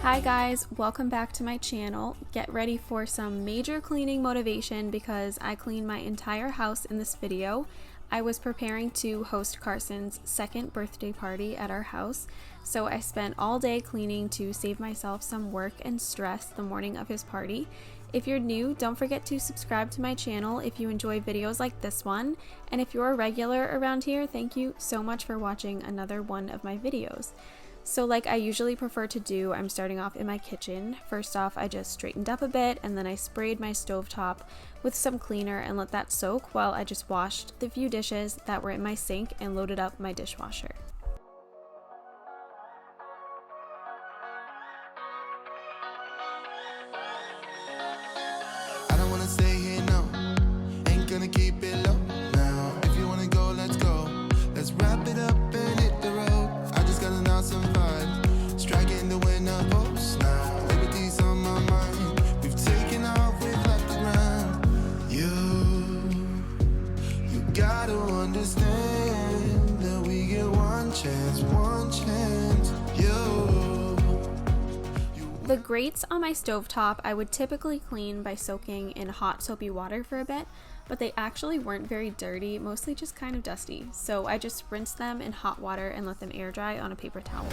Hi guys, welcome back to my channel. Get ready for some major cleaning motivation because I cleaned my entire house in this video. I was preparing to host Carson's second birthday party at our house, so I spent all day cleaning to save myself some work and stress the morning of his party. If you're new, don't forget to subscribe to my channel if you enjoy videos like this one, and if you're a regular around here, thank you so much for watching another one of my videos. So like I usually prefer to do, I'm starting off in my kitchen. First off, I just straightened up a bit and then I sprayed my stovetop with some cleaner and let that soak while I just washed the few dishes that were in my sink and loaded up my dishwasher. I don't wanna stay here, no. Ain't gonna keep it low now. If you wanna go, let's go. Let's wrap it up and hit the road. I just got an awesome vibe. Striking the winner post now. Liberty's on my mind. We've taken off, we've left the ground. You gotta understand that we get one chance, one chance. The grates on my stovetop I would typically clean by soaking in hot soapy water for a bit, but they actually weren't very dirty, mostly just kind of dusty. So I just rinsed them in hot water and let them air dry on a paper towel.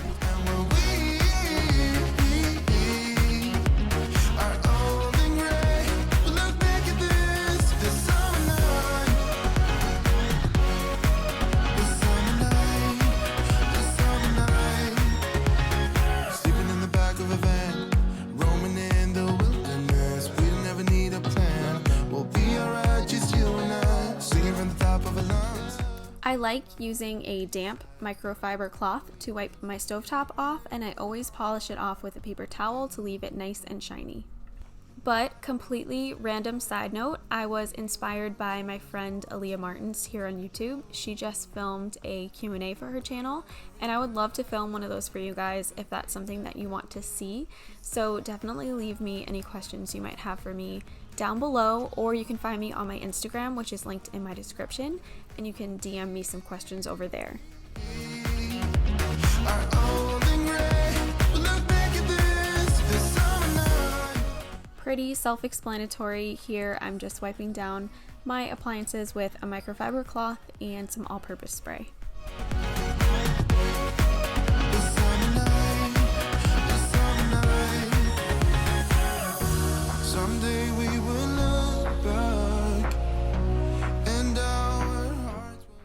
I like using a damp microfiber cloth to wipe my stovetop off, and I always polish it off with a paper towel to leave it nice and shiny. But completely random side note, I was inspired by my friend Aaliyah Martins here on YouTube. She just filmed a Q&A for her channel, and I would love to film one of those for you guys if that's something that you want to see. So definitely leave me any questions you might have for me down below, or you can find me on my Instagram, which is linked in my description, and you can DM me some questions over there. Pretty self-explanatory here. I'm just wiping down my appliances with a microfiber cloth and some all-purpose spray.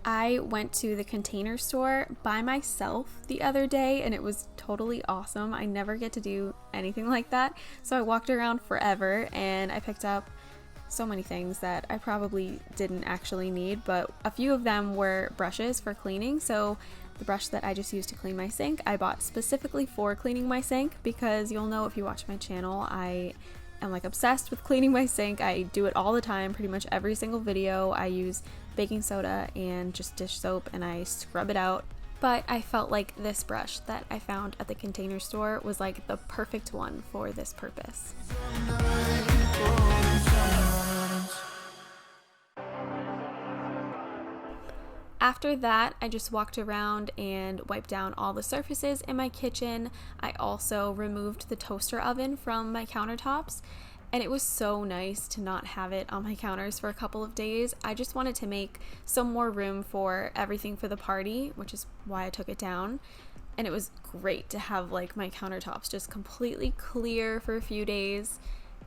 I went to the Container Store by myself the other day, and it was totally awesome. I never get to do anything like that, so I walked around forever and I picked up so many things that I probably didn't actually need, but a few of them were brushes for cleaning. So the brush that I just used to clean my sink, I bought specifically for cleaning my sink, because you'll know if you watch my channel, I am like obsessed with cleaning my sink. I do it all the time, pretty much every single video. I use baking soda and just dish soap and I scrub it out. But I felt like this brush that I found at the Container Store was like the perfect one for this purpose. After that, I just walked around and wiped down all the surfaces in my kitchen. I also removed the toaster oven from my countertops, and it was so nice to not have it on my counters for a couple of days. I just wanted to make some more room for everything for the party, which is why I took it down. And it was great to have like my countertops just completely clear for a few days.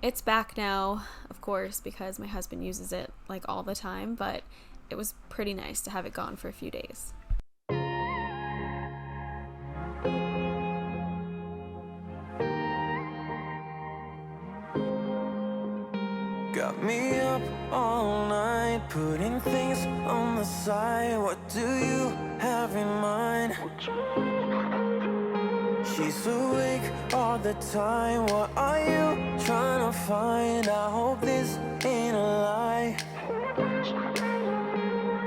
It's back now, of course, because my husband uses it like all the time, but it was pretty nice to have it gone for a few days. Got me up all night, putting things on the side. What do you have in mind? She's awake all the time. What are you trying to find? I hope this ain't a lie,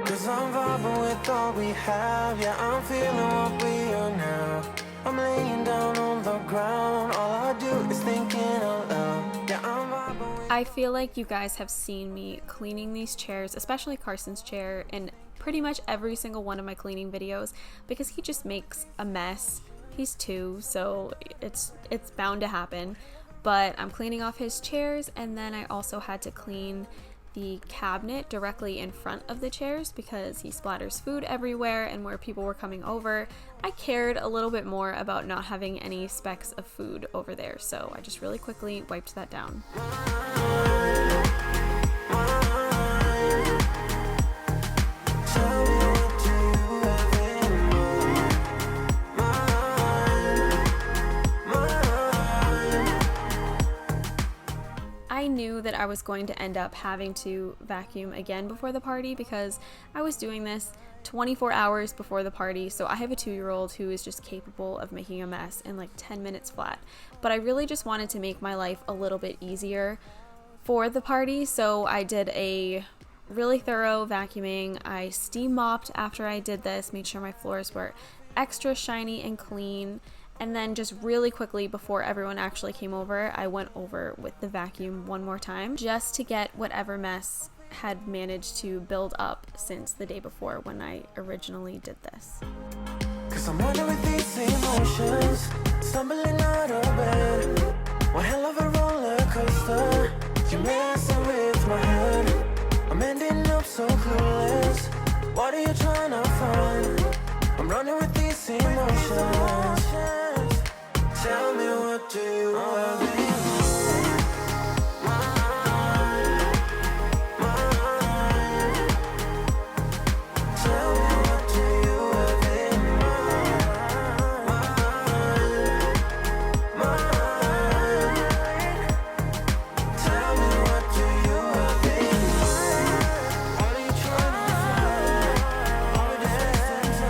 'cause I'm vibing with all we have. Yeah, I'm feeling what we are now. I'm laying down on the ground. All I do is thinking out loud. Yeah, I'm vibing with... I feel like you guys have seen me cleaning these chairs, especially Carson's chair, in pretty much every single one of my cleaning videos, because he just makes a mess. He's 2, so it's bound to happen. But I'm cleaning off his chairs, and then I also had to clean the cabinet directly in front of the chairs because he splatters food everywhere, and where people were coming over, I cared a little bit more about not having any specks of food over there, so I just really quickly wiped that down. I knew that I was going to end up having to vacuum again before the party because I was doing this 24 hours before the party, so I have a 2-year-old who is just capable of making a mess in like 10 minutes flat. But I really just wanted to make my life a little bit easier for the party, so I did a really thorough vacuuming. I steam mopped after I did this, made sure my floors were extra shiny and clean. And then just really quickly before everyone actually came over, I went over with the vacuum one more time just to get whatever mess had managed to build up since the day before when I originally did this. 'Cause I'm wondering with these emotions, stumbling out of bed. One hell of a roller coaster, you're messing with my head. I'm ending so clueless. What are you trying to find? I'm running with these emotions. Tell me, what do you have in mind? Tell me, what do you have in mind? Tell me, what do you have in mind? What are you trying to find? All the distance I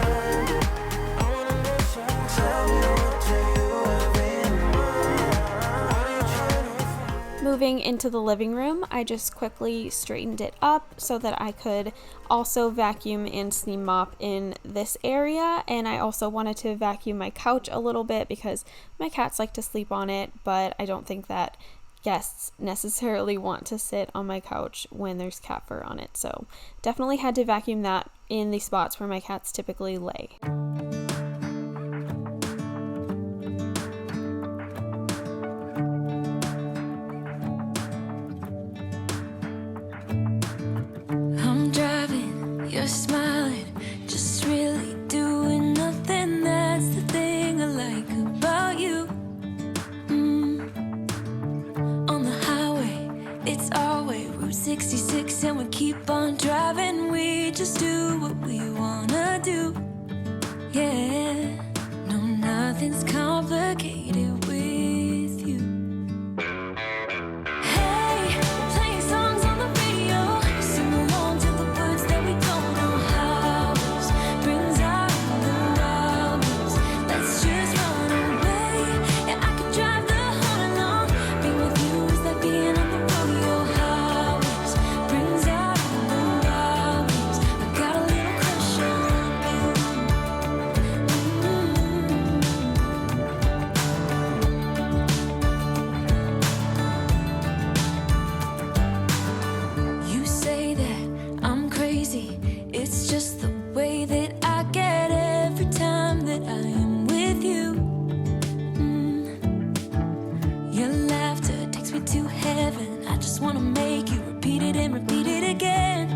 wanna know. Tell me, what do you have in mind? What are you trying to find? Moving into the living room, I just quickly straightened it up so that I could also vacuum and steam mop in this area, and I also wanted to vacuum my couch a little bit because my cats like to sleep on it, but I don't think that guests necessarily want to sit on my couch when there's cat fur on it, so definitely had to vacuum that in the spots where my cats typically lay. I'm driving, you're smiling, just really doing nothing. That's the thing I like about you. On the highway, it's our way, Route 66, and we keep on driving. We just do what we wanna do. Yeah, no, nothing's complicated with you. Hey, playing songs on the radio, sing along to the words that we don't know. House brings out the wild ones. Let's just run away. Yeah, I could drive the whole along. Being with you is like being on the rodeo. House brings out the wild ones. I got a little crush on you. You say that I'm crazy. It's just the way that I get every time that I am with you. Your laughter takes me to heaven. I just wanna make you repeat it and repeat it again.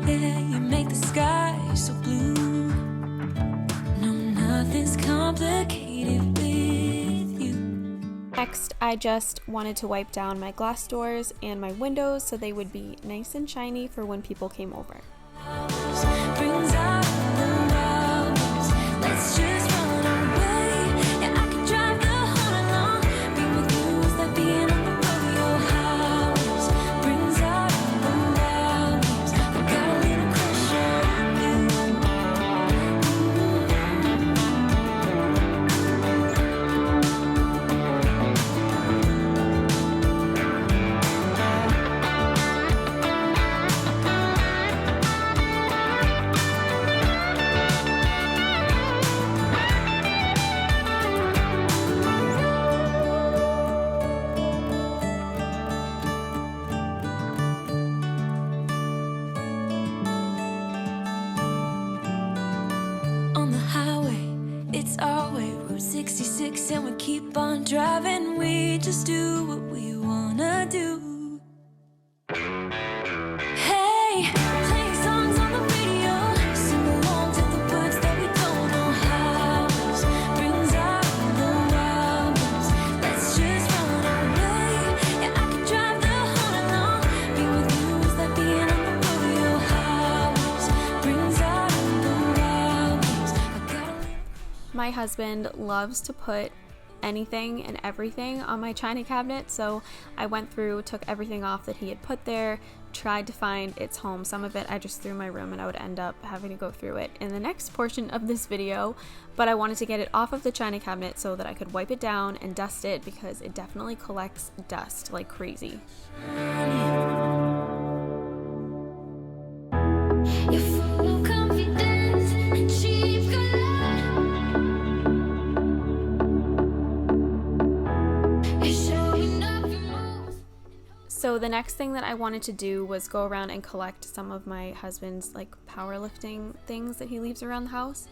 Yeah, you make the sky so blue. No, nothing's complicated with you. Next, I just wanted to wipe down my glass doors and my windows so they would be nice and shiny for when people came over. Brings out the wild ones. Let's just run away. Yeah, I could drive the whole along. Being with you is like being on the rodeo. House brings out the wild ones. I got a little crush on you. On the highway, it's our way, Route 66, and we keep on driving. We just do what we wanna do. Hey, playing songs on the radio, sing along to the words that we don't know. House brings out the wild ones. Let's just run away. Yeah, I could drive the whole along. Being with you is like being on the rodeo. House brings out the wild ones. I got a little. My husband loves to put anything and everything on my china cabinet, so I went through, took everything off that he had put there, tried to find its home. Some of it I just threw in my room and I would end up having to go through it in the next portion of this video, but I wanted to get it off of the china cabinet so that I could wipe it down and dust it because it definitely collects dust like crazy. You're full of confidence and cheap galore. You're showing off your moves. So the next thing that I wanted to do was go around and collect some of my husband's like powerlifting things that he leaves around the house.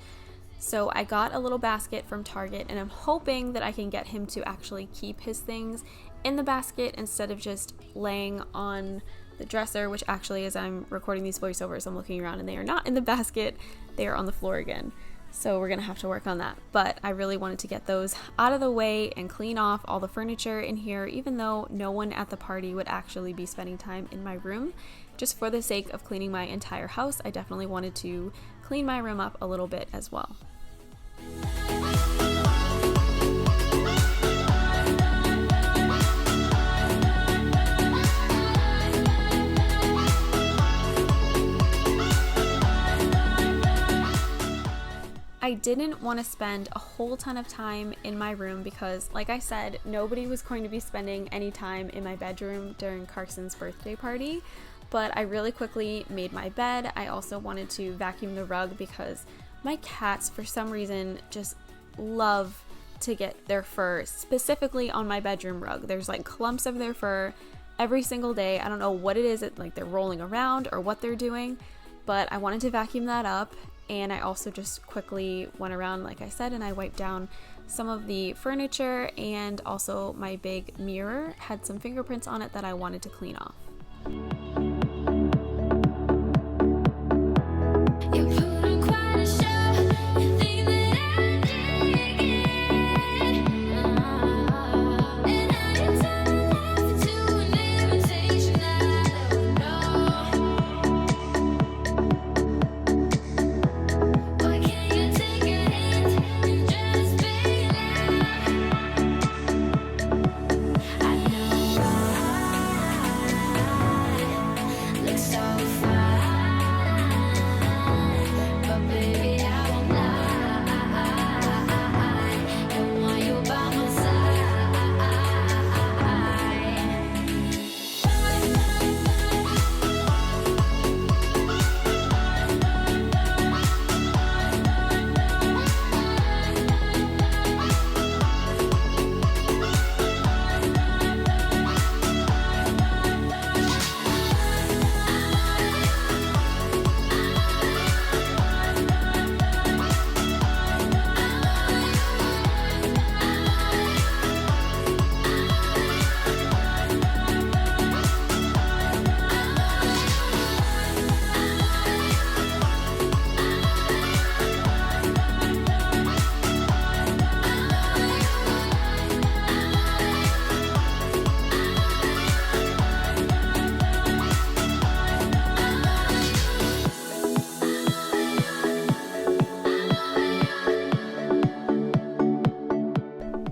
So I got a little basket from Target and I'm hoping that I can get him to actually keep his things in the basket instead of just laying on the dresser, which actually, as I'm recording these voiceovers, I'm looking around and they are not in the basket, they are on the floor again. So we're gonna have to work on that. But I really wanted to get those out of the way and clean off all the furniture in here, even though no one at the party would actually be spending time in my room. Just for the sake of cleaning my entire house, I definitely wanted to clean my room up a little bit as well. I didn't want to spend a whole ton of time in my room because, like I said, nobody was going to be spending any time in my bedroom during Carson's birthday party, but I really quickly made my bed. I also wanted to vacuum the rug because my cats, for some reason, just love to get their fur specifically on my bedroom rug. There's like clumps of their fur every single day. I don't know what it is, like they're rolling around or what they're doing, but I wanted to vacuum that up. And I also just quickly went around, like I said, and I wiped down some of the furniture, and also my big mirror had some fingerprints on it that I wanted to clean off.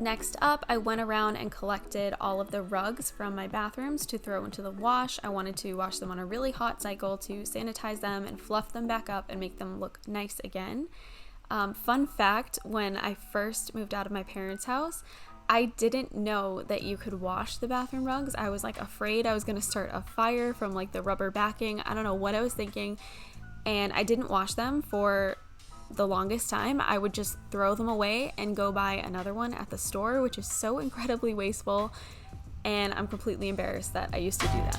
Next up, I went around and collected all of the rugs from my bathrooms to throw into the wash. I wanted to wash them on a really hot cycle to sanitize them and fluff them back up and make them look nice again. Fun fact, when I first moved out of my parents' house, I didn't know that you could wash the bathroom rugs. I was like afraid I was gonna start a fire from like the rubber backing. I don't know what I was thinking, and I didn't wash them for the longest time. I would just throw them away and go buy another one at the store, which is so incredibly wasteful, and I'm completely embarrassed that I used to do that.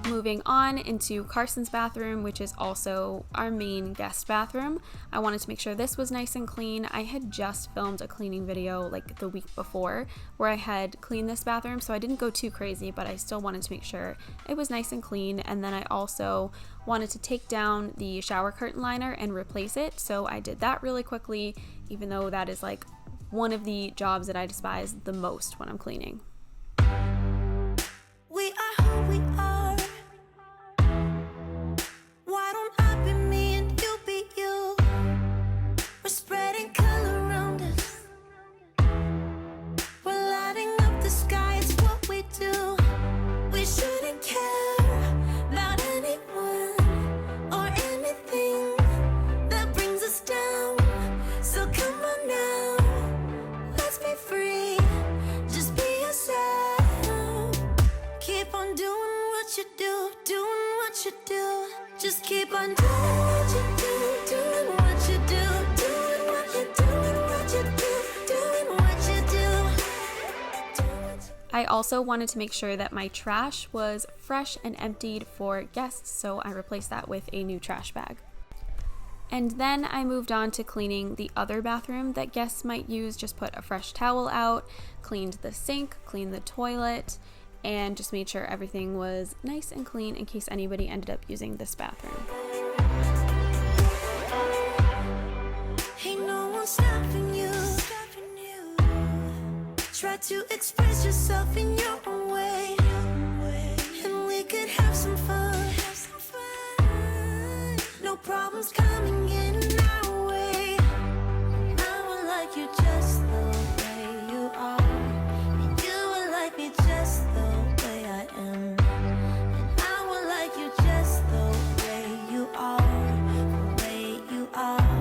Moving on into Carson's bathroom, which is also our main guest bathroom. I wanted to make sure this was nice and clean. I had just filmed a cleaning video like the week before where I had cleaned this bathroom, so I didn't go too crazy, but I still wanted to make sure it was nice and clean. And then I also wanted to take down the shower curtain liner and replace it, so I did that really quickly, even though that is like one of the jobs that I despise the most when I'm cleaning. We are who we are. Why don't I be me and you be you? We're spreading color around us. We're lighting up the sky, it's what we do. We shouldn't care about anyone or anything that brings us down. So come on now, let's be free. Just be yourself. Keep on doing what you do, doing what you do. Just keep on doing what you do, doing what you do, doing what you do, doing what you do, doing what you do. I also wanted to make sure that my trash was fresh and emptied for guests, so I replaced that with a new trash bag. And then I moved on to cleaning the other bathroom that guests might use. Just put a fresh towel out, cleaned the sink, cleaned the toilet, and just made sure everything was nice and clean in case anybody ended up using this bathroom. Ain't no one stopping you. Try to express yourself in your own way, and we could have some fun. No problems coming in our way. I would like you just the way you are, and you would like me just the way I am, and I would like you just the way you are, the way you are.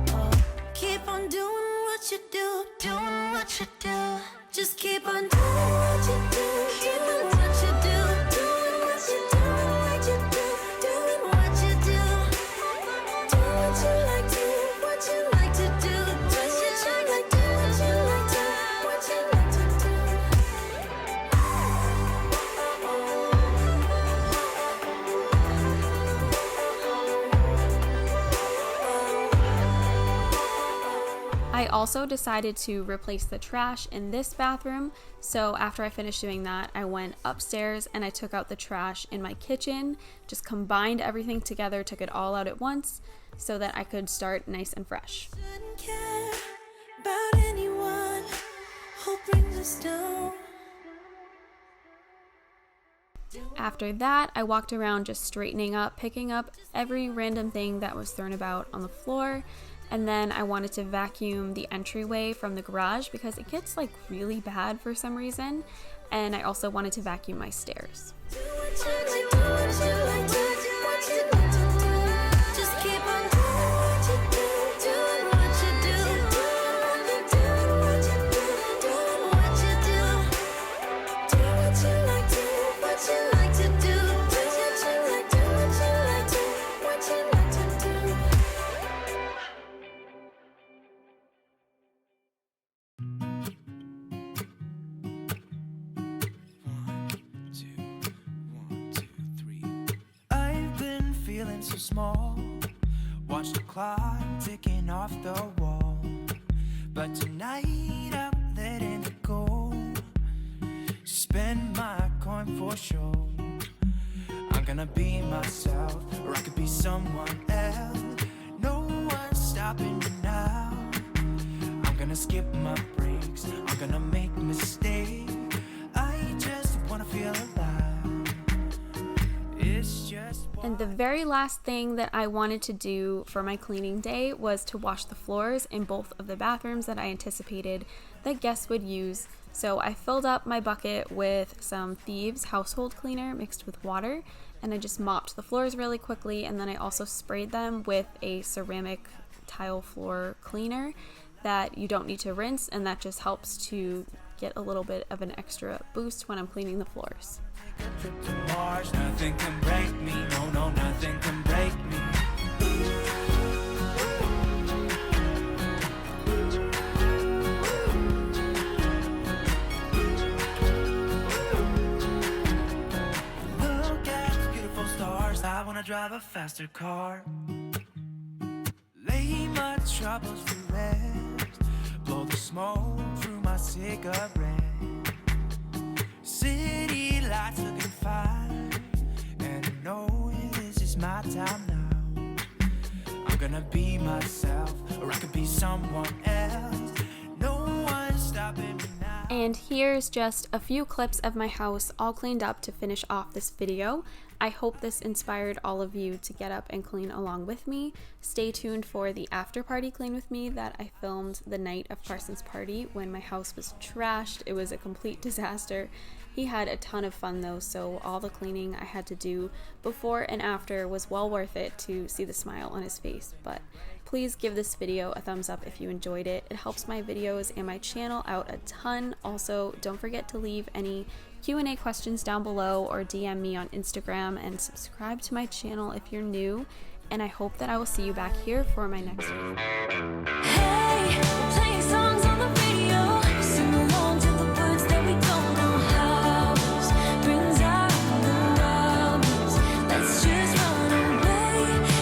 Oh, keep on doing what you do, doing what you do. Just keep on doing what you do, doing what you do, doing what you do, what you do, doing what you do. Do what you like to, what you like to do, what you like to, what you like to, what you like to do. I also decided to replace the trash in this bathroom, so after I finished doing that, I went upstairs and I took out the trash in my kitchen, just combined everything together, took it all out at once so that I could start nice and fresh. Shouldn't care about anyone who brings us down. After that, I walked around just straightening up, picking up every random thing that was thrown about on the floor. And then I wanted to vacuum the entryway from the garage because it gets like really bad for some reason. And I also wanted to vacuum my stairs. Do what you like, do what you like, do what you like to do. Just keep on doing what you do, doing what you do, doing what you do, doing what you do. Do what you like, do what you like to do, do what you like, do what you like to, what you like to do. I've been feeling so small. Watch the clock ticking off the wall. But tonight I'm letting it go. Spend my coin for sure. I'm gonna be myself, or I could be someone else. No one's stopping me now. I'm gonna skip my breaks. I'm gonna make mistakes. I just wanna feel alive. It's just And the very last thing that I wanted to do for my cleaning day was to wash the floors in both of the bathrooms that I anticipated that guests would use. So I filled up my bucket with some Thieves household cleaner mixed with water, and I just mopped the floors really quickly, and then I also sprayed them with a ceramic tile floor cleaner that you don't need to rinse, and that just helps to get a little bit of an extra boost when I'm cleaning the floors. trip to Mars. Nothing can break me. No, no, nothing can break me. Look at the beautiful stars. I wanna drive a faster car. Lay my troubles to rest. Blow the smoke through my cigarette. City lights looking fine, and I know this is my time now. I'm gonna be myself, or I could be someone else. No one's stopping me now. And here's just a few clips of my house all cleaned up to finish off this video. I hope this inspired all of you to get up and clean along with me. Stay tuned for the after party clean with me that I filmed the night of Carson's party when my house was trashed. It was a complete disaster. He had a ton of fun though, so all the cleaning I had to do before and after was well worth it to see the smile on his face. But please give this video a thumbs up if you enjoyed it. It helps my videos and my channel out a ton. Also, don't forget to leave any Q&A questions down below or DM me on Instagram, and subscribe to my channel if you're new. And I hope that I will see you back here for my next video. Hey, playing songs on the radio. Sing along to the words that we don't know how. Brings out the wildness. Let's just run away.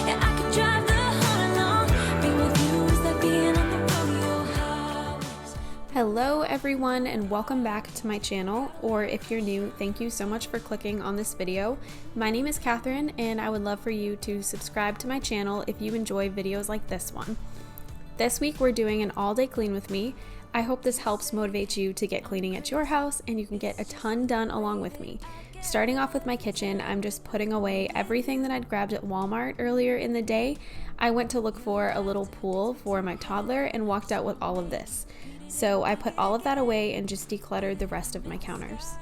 Yeah, I could drive the whole along. Be with you is like being on the rodeo house. Hello everyone and welcome back to my channel, or if you're new, thank you so much for clicking on this video. My name is Catherine and I would love for you to subscribe to my channel if you enjoy videos like this one. This week we're doing an all-day clean with me. I hope this helps motivate you to get cleaning at your house and you can get a ton done along with me. Starting off with my kitchen, I'm just putting away everything that I'd grabbed at Walmart earlier in the day. I went to look for a little pool for my toddler and walked out with all of this. So I put all of that away and just decluttered the rest of my counters.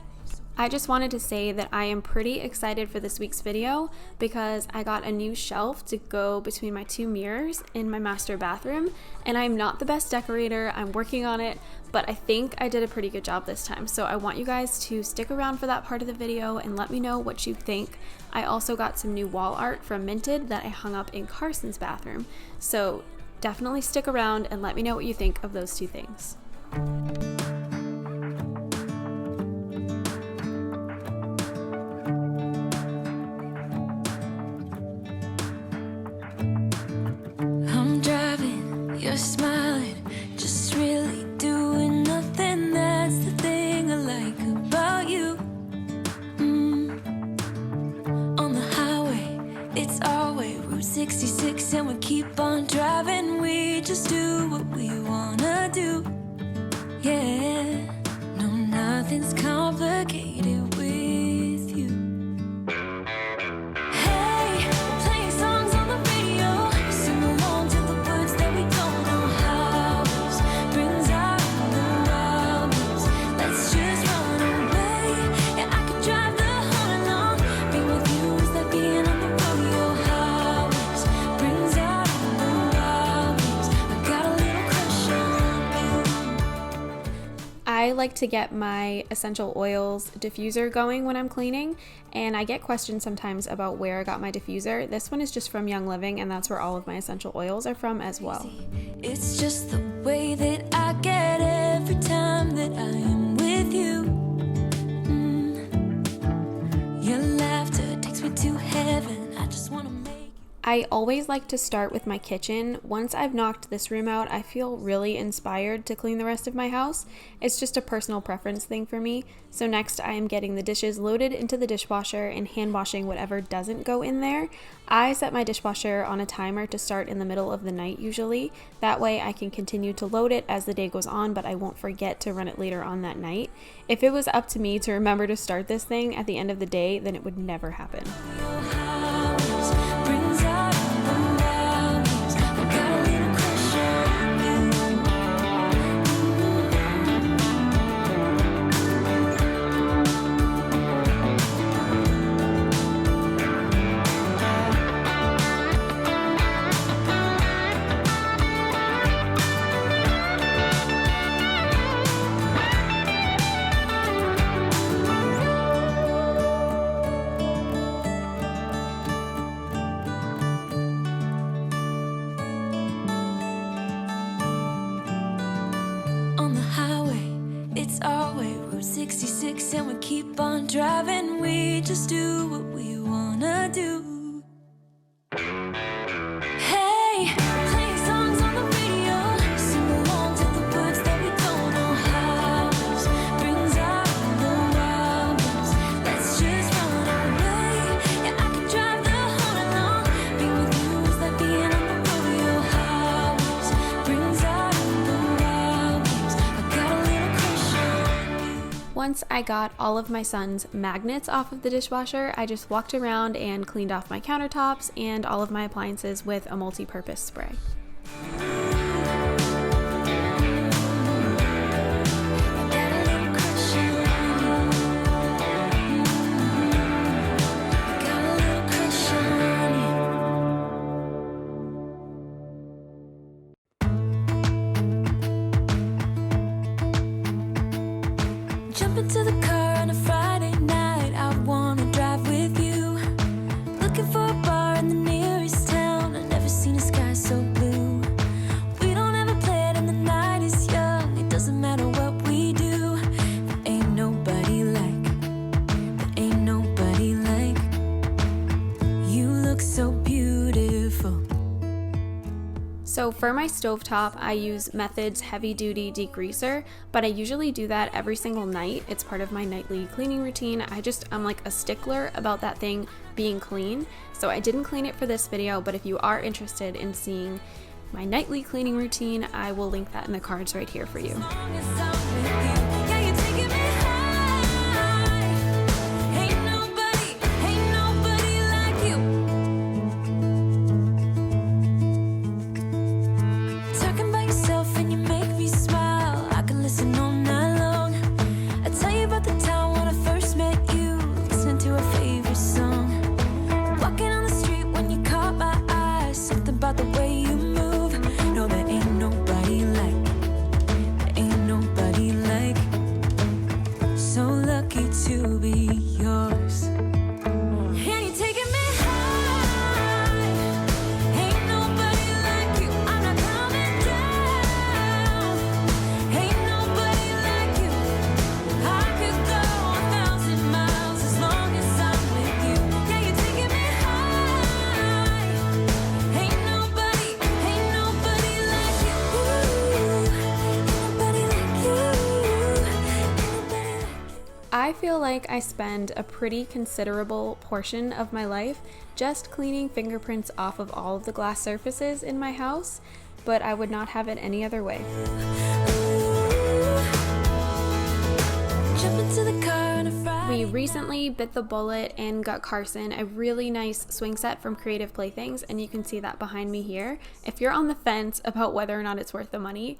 I just wanted to say that I am pretty excited for this week's video because I got a new shelf to go between my two mirrors in my master bathroom, and I'm not the best decorator, I'm working on it, but I think I did a pretty good job this time. So I want you guys to stick around for that part of the video and let me know what you think. I also got some new wall art from Minted that I hung up in Carson's bathroom. So definitely stick around and let me know what you think of those two things. I'm driving, you're smiling, just really doing nothing. That's the thing I like about you. On the highway, it's our way, Route 66, and we keep on driving. We just do what we wanna do. Yeah, no, nothing's complicated with you. Hey, playing songs on the radio, sing along to the words that we don't know how. Brings out the wildness, let's just run away. Yeah, I could drive the whole along, being with you is like being on the rodeo highways. Brings out the wildness, I got a little crush on you. I like to get my essential oils diffuser going when I'm cleaning, and I get questions sometimes about where I got my diffuser. This one is just from Young Living, and that's where all of my essential oils are from as well. It's just the way that I get every time that I am with you. Your laughter takes me to heaven. I just want to make you. I always like to start with my kitchen. Once I've knocked this room out, I feel really inspired to clean the rest of my house. It's just a personal preference thing for me. So next I am getting the dishes loaded into the dishwasher and hand washing whatever doesn't go in there. I set my dishwasher on a timer to start in the middle of the night usually. That way I can continue to load it as the day goes on, but I won't forget to run it later on that night. If it was up to me to remember to start this thing at the end of the day, then it would never happen. Brings out the wildness. I got a little crush on you. On the highway, it's our way, Route 66, and we keep on driving. We just do what we wanna do. Hey, playing songs on the radio, sing along to the words that we don't know how. Brings out the wildness, let's just run away. Yeah, I could drive the whole along, being with you is like being on the rodeo highways. Brings out the wildness, I got a little crush on you. Once I got all of my son's magnets off of the dishwasher, I just walked around and cleaned off my countertops and all of my appliances with a multi-purpose spray. Jump into the car on a Friday night, I wanna drive with you. Looking for a bar in the nearest town, I've never seen a sky so blue. for my stovetop, I use Method's heavy duty degreaser, but I usually do that every single night. It's part of my nightly cleaning routine. I'm like a stickler about that thing being clean. So I didn't clean it for this video, but if you are interested in seeing my nightly cleaning routine, I will link that in the cards right here for you. I feel like I spend a pretty considerable portion of my life just cleaning fingerprints off of all of the glass surfaces in my house, but I would not have it any other way. We recently bit the bullet and got Carson a really nice swing set from Creative Playthings, and you can see that behind me here. If you're on the fence about whether or not it's worth the money,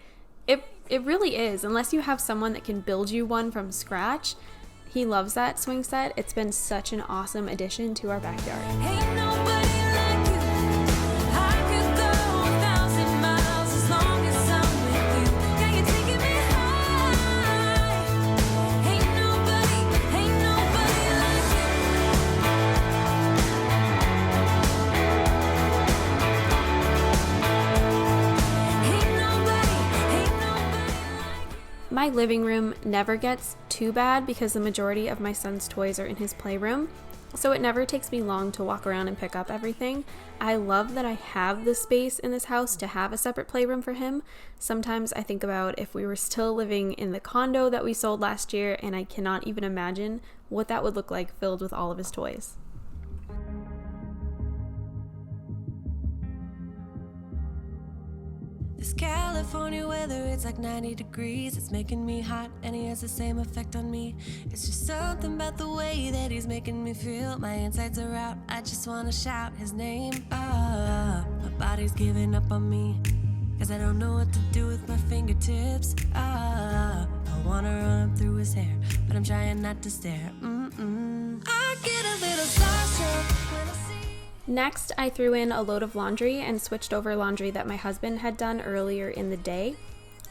it really is, unless you have someone that can build you one from scratch. He loves that swing set. It's been such an awesome addition to our backyard. Ain't nobody like you. I could go 1,000 miles as long as I'm with you. Yeah, you're taking me high. Ain't nobody like you. Ain't nobody like you. My living room never gets too bad because the majority of my son's toys are in his playroom, so it never takes me long to walk around and pick up everything. I love that I have the space in this house to have a separate playroom for him. Sometimes I think about if we were still living in the condo that we sold last year, and I cannot even imagine what that would look like filled with all of his toys. This California weather, it's like 90 degrees. It's making me hot and he has the same effect on me. It's just something about the way that he's making me feel. My insides are out, I just wanna shout his name. My body's giving up on me, cause I don't know what to do with my fingertips. I wanna run up through his hair, but I'm trying not to stare. I get a little starstruck when I see. Next, I threw in a load of laundry and switched over laundry that my husband had done earlier in the day.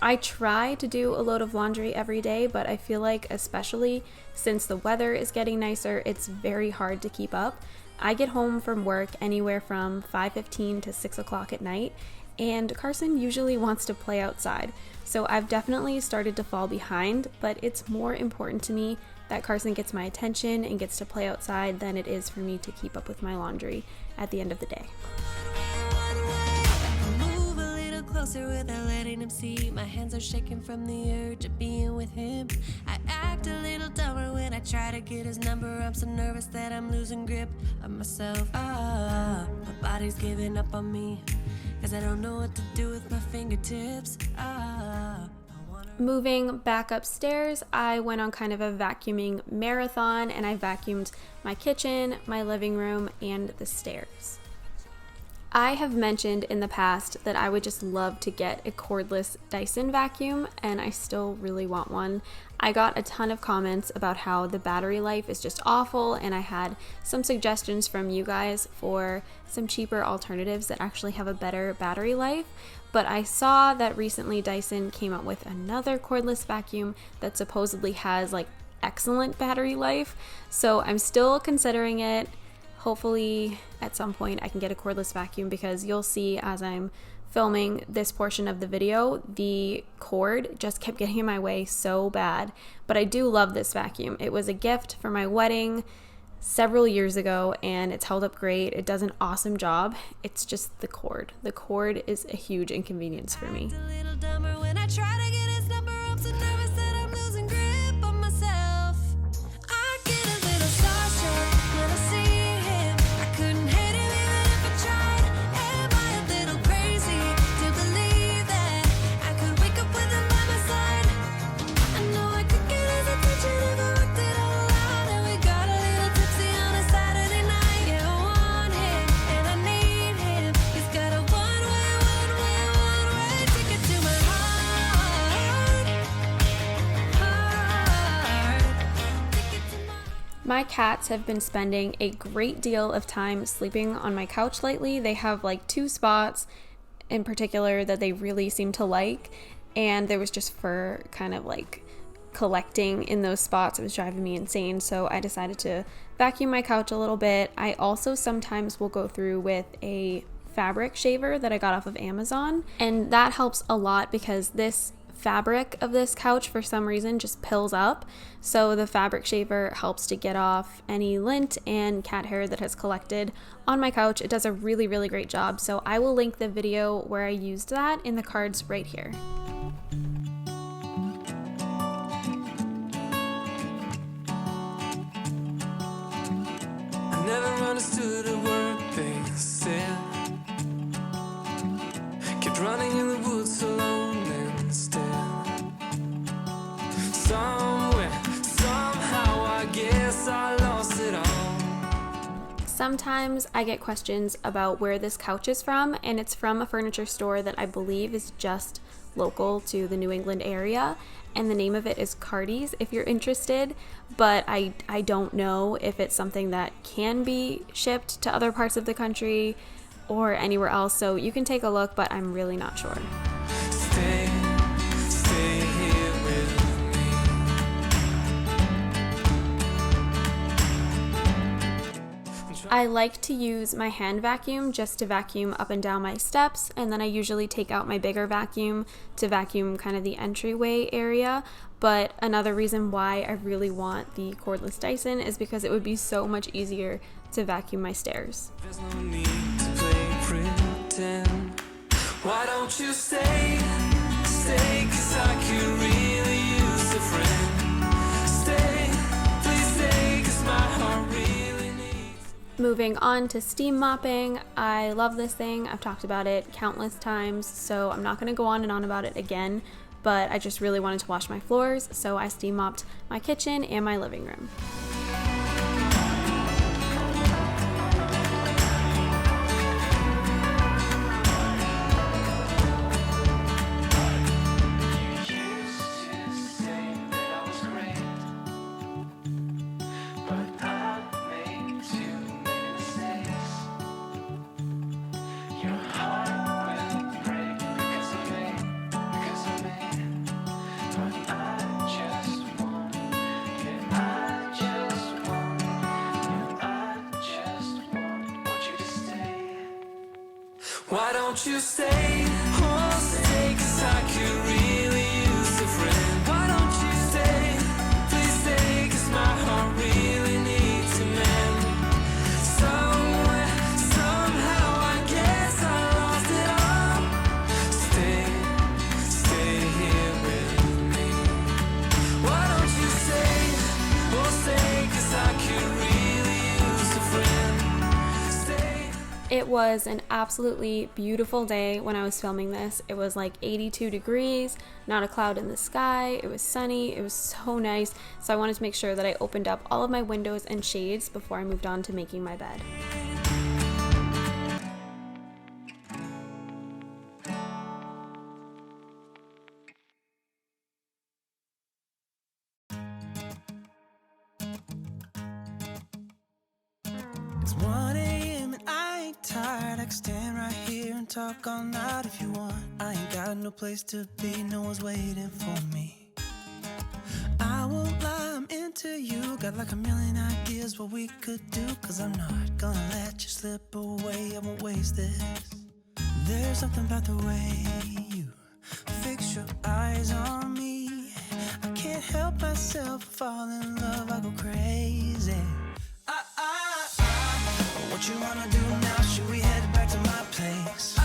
I try to do a load of laundry every day, but I feel like, especially since the weather is getting nicer, it's very hard to keep up. I get home from work anywhere from 5:15 to 6 o'clock at night, and Carson usually wants to play outside. So I've definitely started to fall behind, but it's more important to me that Carson gets my attention and gets to play outside than it is for me to keep up with my laundry at the end of the day. Move a little closer without letting him see. My hands are shaking from the urge of being with him. I act a little dumber when I try to get his number. I'm so nervous that I'm losing grip of myself. My body's giving up on me, cause I don't know what to do with my fingertips. Moving back upstairs, I went on kind of a vacuuming marathon, and I vacuumed my kitchen, my living room, and the stairs. I have mentioned in the past that I would just love to get a cordless Dyson vacuum, and I still really want one. I got a ton of comments about how the battery life is just awful, and I had some suggestions from you guys for some cheaper alternatives that actually have a better battery life. But I saw that recently Dyson came out with another cordless vacuum that supposedly has like excellent battery life. So I'm still considering it. Hopefully at some point I can get a cordless vacuum, because you'll see as I'm filming this portion of the video, the cord just kept getting in my way so bad. But I do love this vacuum. It was a gift for my wedding several years ago, and it's held up great. It does an awesome job. It's just the cord. The cord is a huge inconvenience for me. A little dumber when I try to get his number. I'm so nervous that I'm losing grip on myself. I get a little starstruck when I see him. I couldn't hate him even if I tried. Am I a little crazy to believe that I could wake up with him by my side? I know I could get his attention if I worked it all out. And we got a little tipsy on a Saturday night. Yeah, I want him and I need him. He's got a one-way ticket to my heart. Ticket to my My cats have been spending a great deal of time sleeping on my couch lately. They have like 2 spots in particular that they really seem to like, and there was just fur kind of like collecting in those spots. It was driving me insane, so I decided to vacuum my couch a little bit. I also sometimes will go through with a fabric shaver that I got off of Amazon, and that helps a lot because this fabric of this couch for some reason just pills up, so the fabric shaver helps to get off any lint and cat hair that has collected on my couch. It does a really great job, so I will link the video where I used that in the cards right here. I never understood a word they said. Kept running in the woods alone instead. Somewhere, somehow, I guess I lost it all. Sometimes I get questions about where this couch is from, and it's from a furniture store that I believe is just local to the New England area, and the name of it is Cardi's if you're interested, but I don't know if it's something that can be shipped to other parts of the country or anywhere else, so you can take a look, but I'm really not sure. Stay here with me. I like to use my hand vacuum just to vacuum up and down my steps, and then I usually take out my bigger vacuum to vacuum kind of the entryway area. But another reason why I really want the cordless Dyson is because it would be so much easier to vacuum my stairs. There's no need to play pretend. Why don't you stay, 'cause I could really use a friend. Stay, please stay, 'cause my heart really needs. Moving on to steam mopping, I love this thing. I've talked about it countless times, so I'm not going to go on and on about it again, but I just really wanted to wash my floors, so I steam mopped my kitchen and my living room. Why don't you stay, oh stay, 'cause I could really use a friend. Why don't you stay, please stay, 'cause my heart really needs a mend. Somewhere, somehow, I guess I lost it all. Stay here with me. Why don't you stay, oh stay, 'cause I could really use a friend. It was an absolutely beautiful day when I was filming this. It was like 82 degrees, not a cloud in the sky. It was sunny. It was so nice. So I wanted to make sure that I opened up all of my windows and shades before I moved on to making my bed. It's 1 a.m. and I ain't tired. I can stand right here and talk all night if you want. I ain't got no place to be, no one's waiting for me. I won't lie, I'm into you. Got like a million ideas what we could do. 'Cause I'm not gonna let you slip away, I won't waste this. There's something about the way you fix your eyes on me. I can't help myself, fall in love, I go crazy. I What you wanna do now? Should we head back to my place?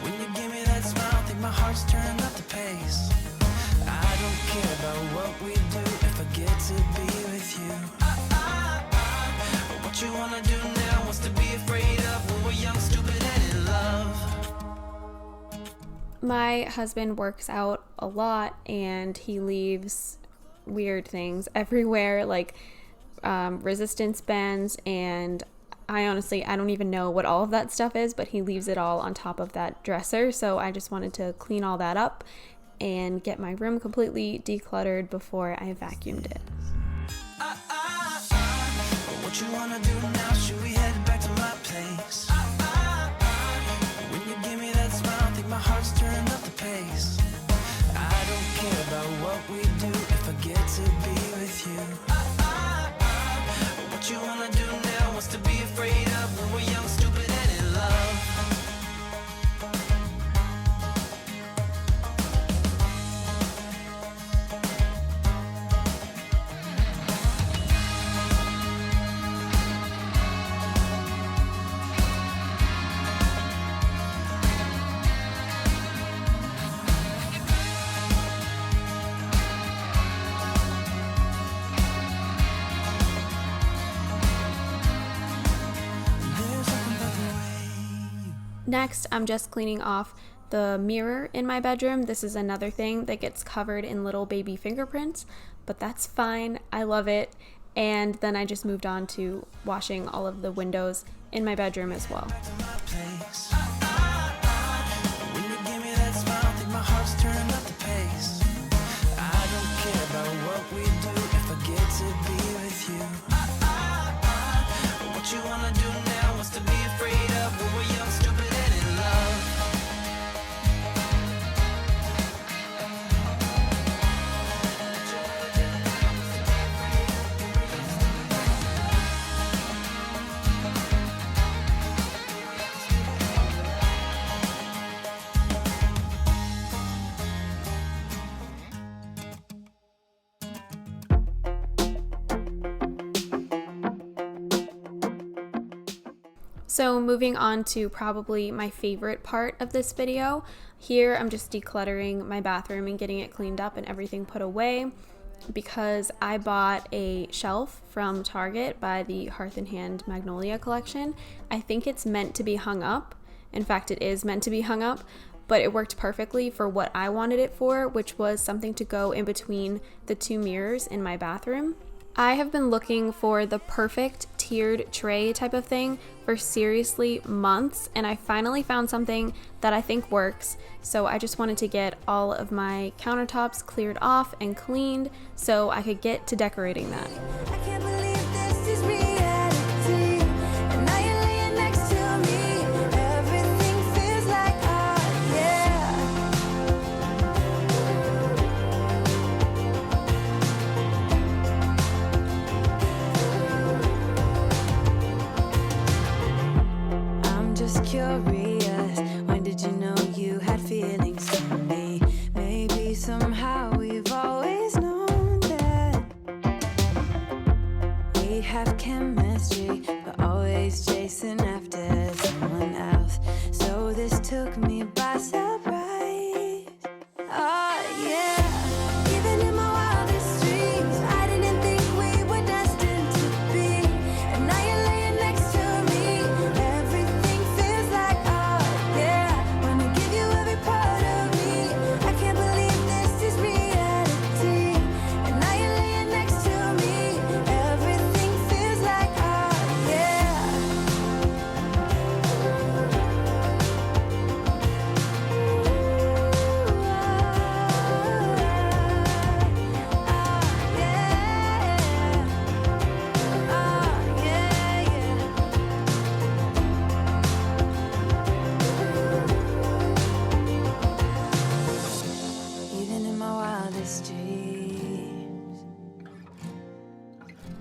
When you give me that smile, think my heart's turned up the pace. I don't care about what we do if I get to be with you. What you wanna do now? What's to be afraid of when we're young, stupid, and in love? My husband works out a lot and he leaves weird things everywhere, like resistance bands, and I don't even know what all of that stuff is, but he leaves it all on top of that dresser. So I just wanted to clean all that up and get my room completely decluttered before I vacuumed it. What you wanna do now? Should we head back to my place? When you give me that smile, think my heart's turned up the pace. I don't care about what we do if I get to be with you. What you wanna do now? What's to be afraid of when we're young, stupid, and in love? Next, I'm just cleaning off the mirror in my bedroom. This is another thing that gets covered in little baby fingerprints, but that's fine. I love it. And then I just moved on to washing all of the windows in my bedroom as well. When you give me that smile, think my heart's turned up the pace. I don't care about what we do if I get to be with you. What you wanna do now? What's to be afraid of when we're young, stupid, and in love? So moving on to probably my favorite part of this video. Here I'm just decluttering my bathroom and getting it cleaned up and everything put away, because I bought a shelf from Target by the Hearth and Hand Magnolia collection. I think it's meant to be hung up. In fact, it is meant to be hung up, but it worked perfectly for what I wanted it for, which was something to go in between the two mirrors in my bathroom. I have been looking for the perfect tiered tray type of thing for seriously months, and I finally found something that I think works. So I just wanted to get all of my countertops cleared off and cleaned so I could get to decorating that. I can't believe this is reality. And now you're laying next to me. Everything feels like art, yeah. I'm just curious. When did you know you had feelings for me? Maybe somehow we've always known that we have chemistry, but always chasing after someone else. So this took me by surprise. Oh yeah. Even in my wildest dreams, I didn't think we were destined to be. And now you're laying next to me. Everything feels like art, yeah. Wanna give you every part of me. I can't believe this is reality. And now you're laying next to me. Everything feels like art, yeah. Even in my wildest dreams.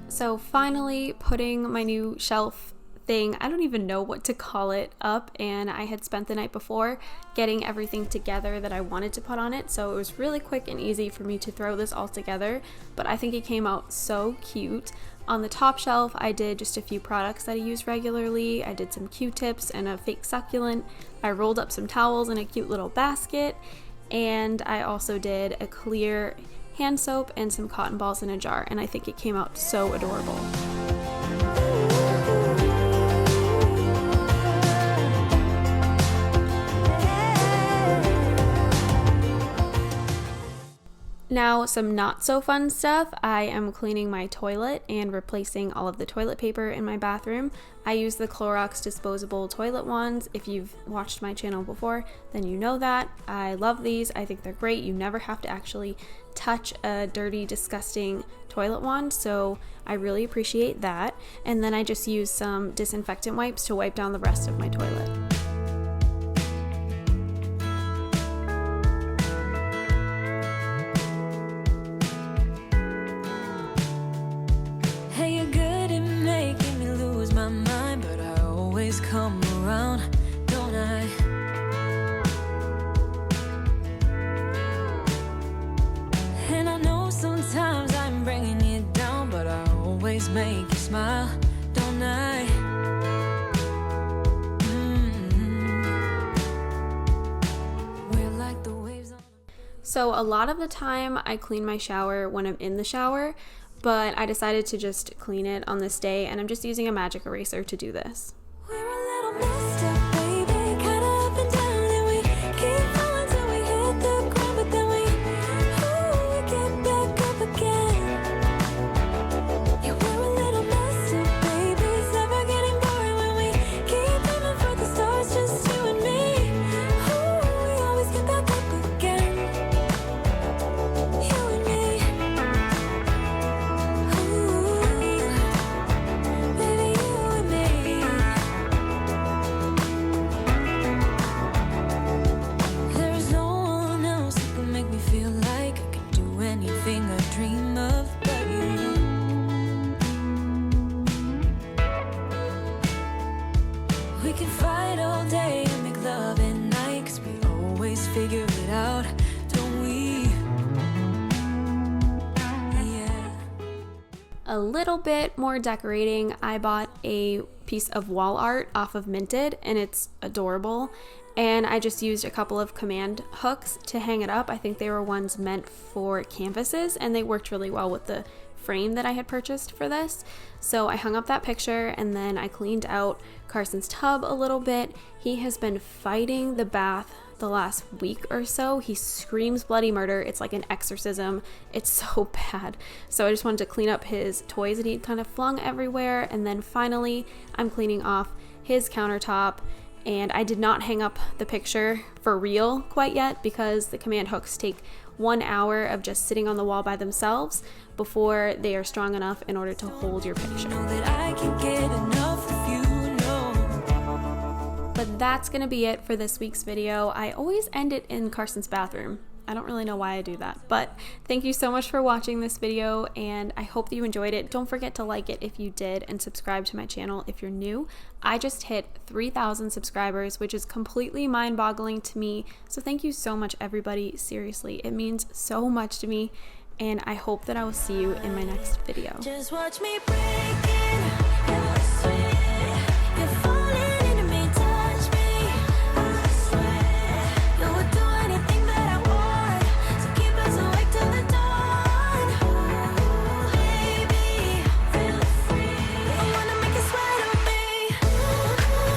So finally putting my new shelf thing, I don't even know what to call it, up, and I had spent the night before getting everything together that I wanted to put on it, so it was really quick and easy for me to throw this all together, but I think it came out so cute. On the top shelf, I did just a few products that I use regularly. I did some Q-tips and a fake succulent. I rolled up some towels in a cute little basket, and I also did a clear hand soap and some cotton balls in a jar, and I think it came out so adorable. Now, some not so fun stuff. I am cleaning my toilet and replacing all of the toilet paper in my bathroom. I use the Clorox disposable toilet wands. If you've watched my channel before, then you know that. I love these. I think they're great. You never have to actually touch a dirty, disgusting toilet wand, so I really appreciate that. And then I just use some disinfectant wipes to wipe down the rest of my toilet. Hey, you're good at making me lose my mind, but I always come around, don't I? And I know sometimes I'm bringing you down, but I always make you smile, don't I? We're like the waves on. So a lot of the time I clean my shower when I'm in the shower, but I decided to just clean it on this day, and I'm just using a magic eraser to do this. We're a little messed up, baby, kinda up and down, and we keep falling till we hit the ground, but then we get back up again. Yeah, we're a little messed up, baby, it's never getting boring when we keep aiming for the stars, just you and me. We always get back up again. You and me. Baby, you and me. There's no one else who can make me feel like I can do anything I dream of but you. We can fight all day and make love at night, 'cause we always figure it out, don't we? Yeah. A little bit more decorating. I bought a piece of wall art off of Minted, and it's adorable, and I just used a couple of command hooks to hang it up. I think they were ones meant for canvases, and they worked really well with the frame that I had purchased for this. So I hung up that picture, and then I cleaned out Carson's tub a little bit. He has been fighting the bath the last week or so. He screams bloody murder. It's like an exorcism. It's so bad. So I just wanted to clean up his toys that he kind of flung everywhere, and then finally I'm cleaning off his countertop. And I did not hang up the picture for real quite yet, because the command hooks take 1 hour of just sitting on the wall by themselves before they are strong enough in order to hold your picture. Know that I can get enough of you, no. But that's gonna be it for this week's video. I always end it in Carson's bathroom. I don't really know why I do that, but thank you so much for watching this video, and I hope that you enjoyed it. Don't forget to like it if you did, and subscribe to my channel if you're new. I just hit 3,000 subscribers, which is completely mind-boggling to me, so thank you so much, everybody. Seriously, it means so much to me, and I hope that I will see you in my next video. Just watch me break it.